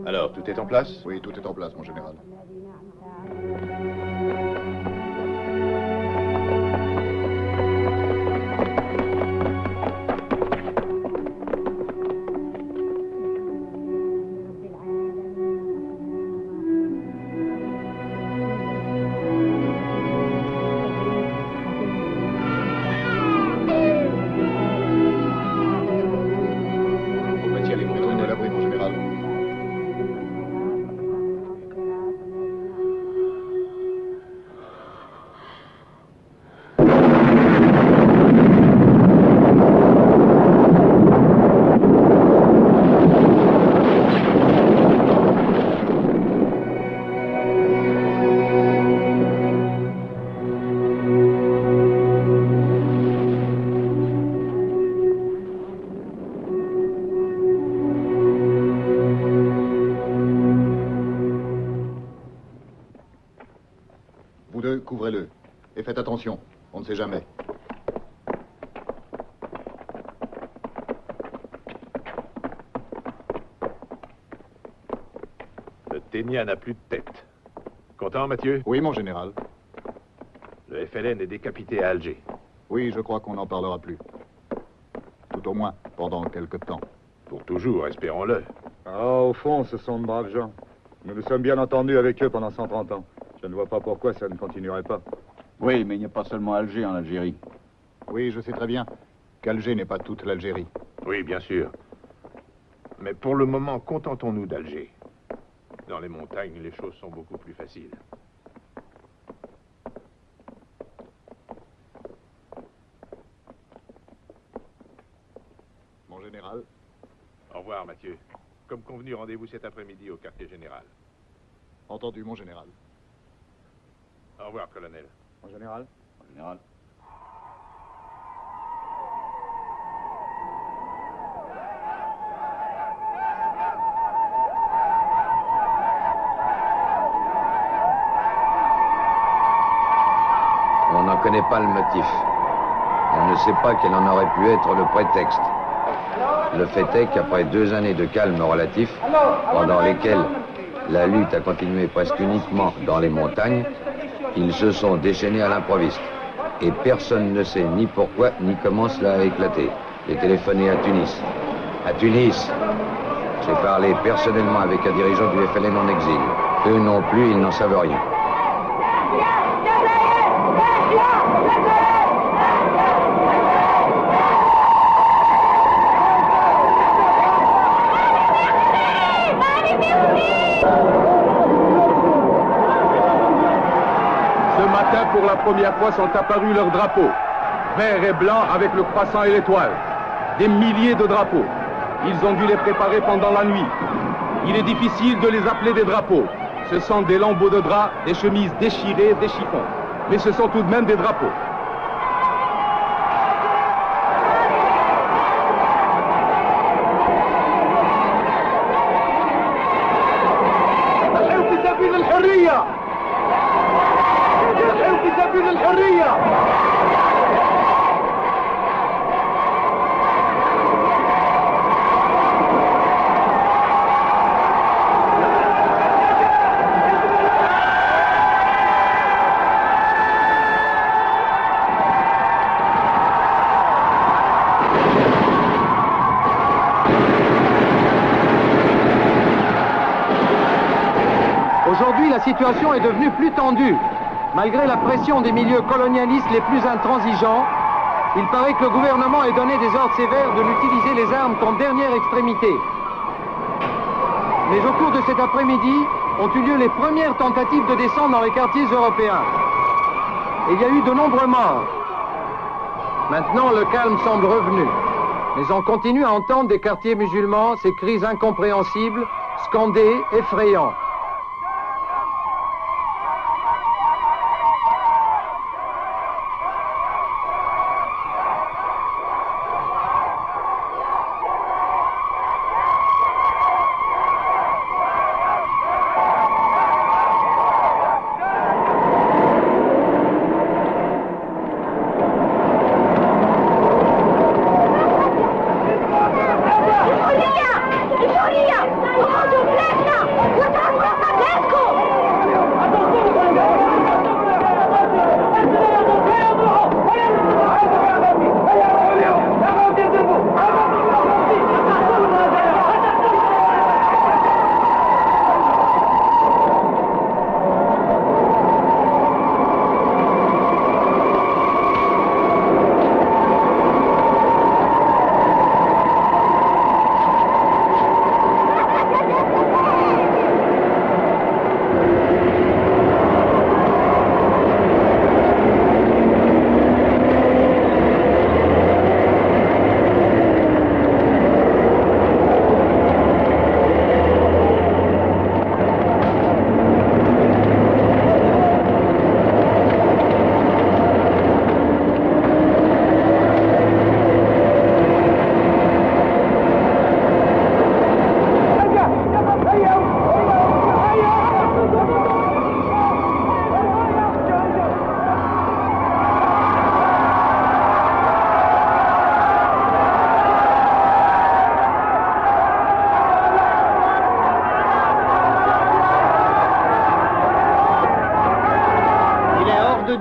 Alors, tout est en place? Oui, tout est en place, mon général. deux, couvrez-le. Et faites attention, on ne sait jamais. Le Ténia n'a plus de tête. Content, Mathieu? Oui, mon général. Le FLN est décapité à Alger. Oui, je crois qu'on n'en parlera plus. Tout au moins, pendant quelque temps. Pour toujours, espérons-le. Ah, au fond, ce sont de braves gens. Nous nous sommes bien entendus avec eux pendant 130 ans. Je ne vois pas pourquoi ça ne continuerait pas. Oui, mais il n'y a pas seulement Alger en Algérie. Oui, je sais très bien qu'Alger n'est pas toute l'Algérie. Oui, bien sûr. Mais pour le moment, contentons-nous d'Alger. Dans les montagnes, les choses sont beaucoup plus faciles. Mon général. Au revoir, Mathieu. Comme convenu, rendez-vous cet après-midi au quartier général. Entendu, mon général. Au revoir, colonel. Mon général. Mon général. On n'en connaît pas le motif. On ne sait pas quel en aurait pu être le prétexte. Le fait est qu'après 2 années de calme relatif, pendant lesquelles la lutte a continué presque uniquement dans les montagnes, ils se sont déchaînés à l'improviste. Et personne ne sait ni pourquoi ni comment cela a éclaté. J'ai téléphoné à Tunis. À Tunis, j'ai parlé personnellement avec un dirigeant du FLN en exil. Eux non plus, ils n'en savent rien. Ce matin, pour la première fois, sont apparus leurs drapeaux. Vert et blanc avec le croissant et l'étoile. Des milliers de drapeaux. Ils ont dû les préparer pendant la nuit. Il est difficile de les appeler des drapeaux. Ce sont des lambeaux de drap, des chemises déchirées, des chiffons. Mais ce sont tout de même des drapeaux. Aujourd'hui, la situation est devenue plus tendue. Malgré la pression des milieux colonialistes les plus intransigeants, il paraît que le gouvernement ait donné des ordres sévères de n'utiliser les armes qu'en dernière extrémité. Mais au cours de cet après-midi, ont eu lieu les premières tentatives de descente dans les quartiers européens. Et il y a eu de nombreux morts. Maintenant, le calme semble revenu. Mais on continue à entendre des quartiers musulmans ces cris incompréhensibles, scandés, effrayants. الحرية! الحرية! وخذوا بلادنا! وتعالوا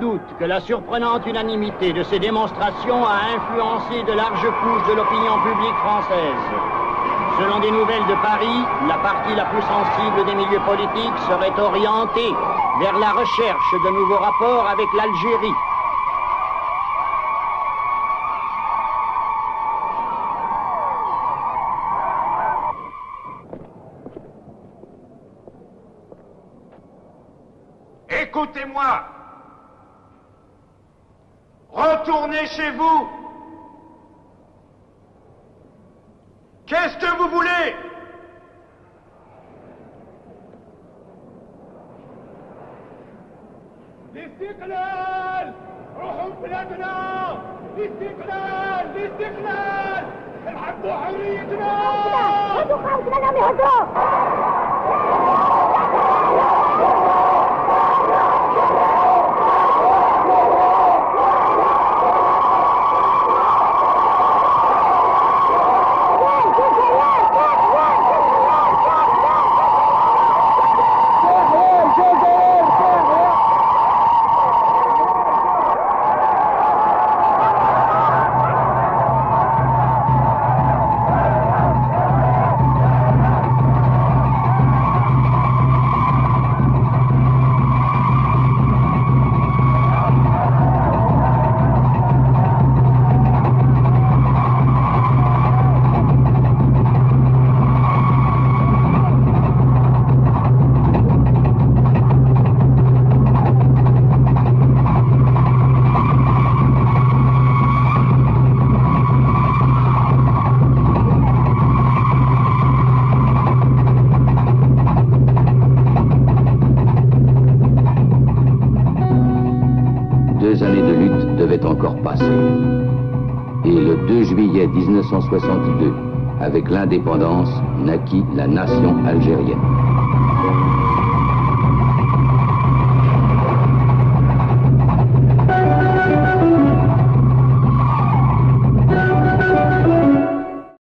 doute que la surprenante unanimité de ces démonstrations a influencé de larges couches de l'opinion publique française. Selon des nouvelles de Paris, la partie la plus sensible des milieux politiques serait orientée vers la recherche de nouveaux rapports avec l'Algérie. Écoutez-moi. Retournez chez vous. Qu'est-ce que vous voulez? الاستقلال روحوا بلادنا الاستقلال الاستقلال الحقوا حريتنا هدوا خالد لنا هدوا encore passé. Et le 2 juillet 1962, avec l'indépendance, naquit la nation algérienne.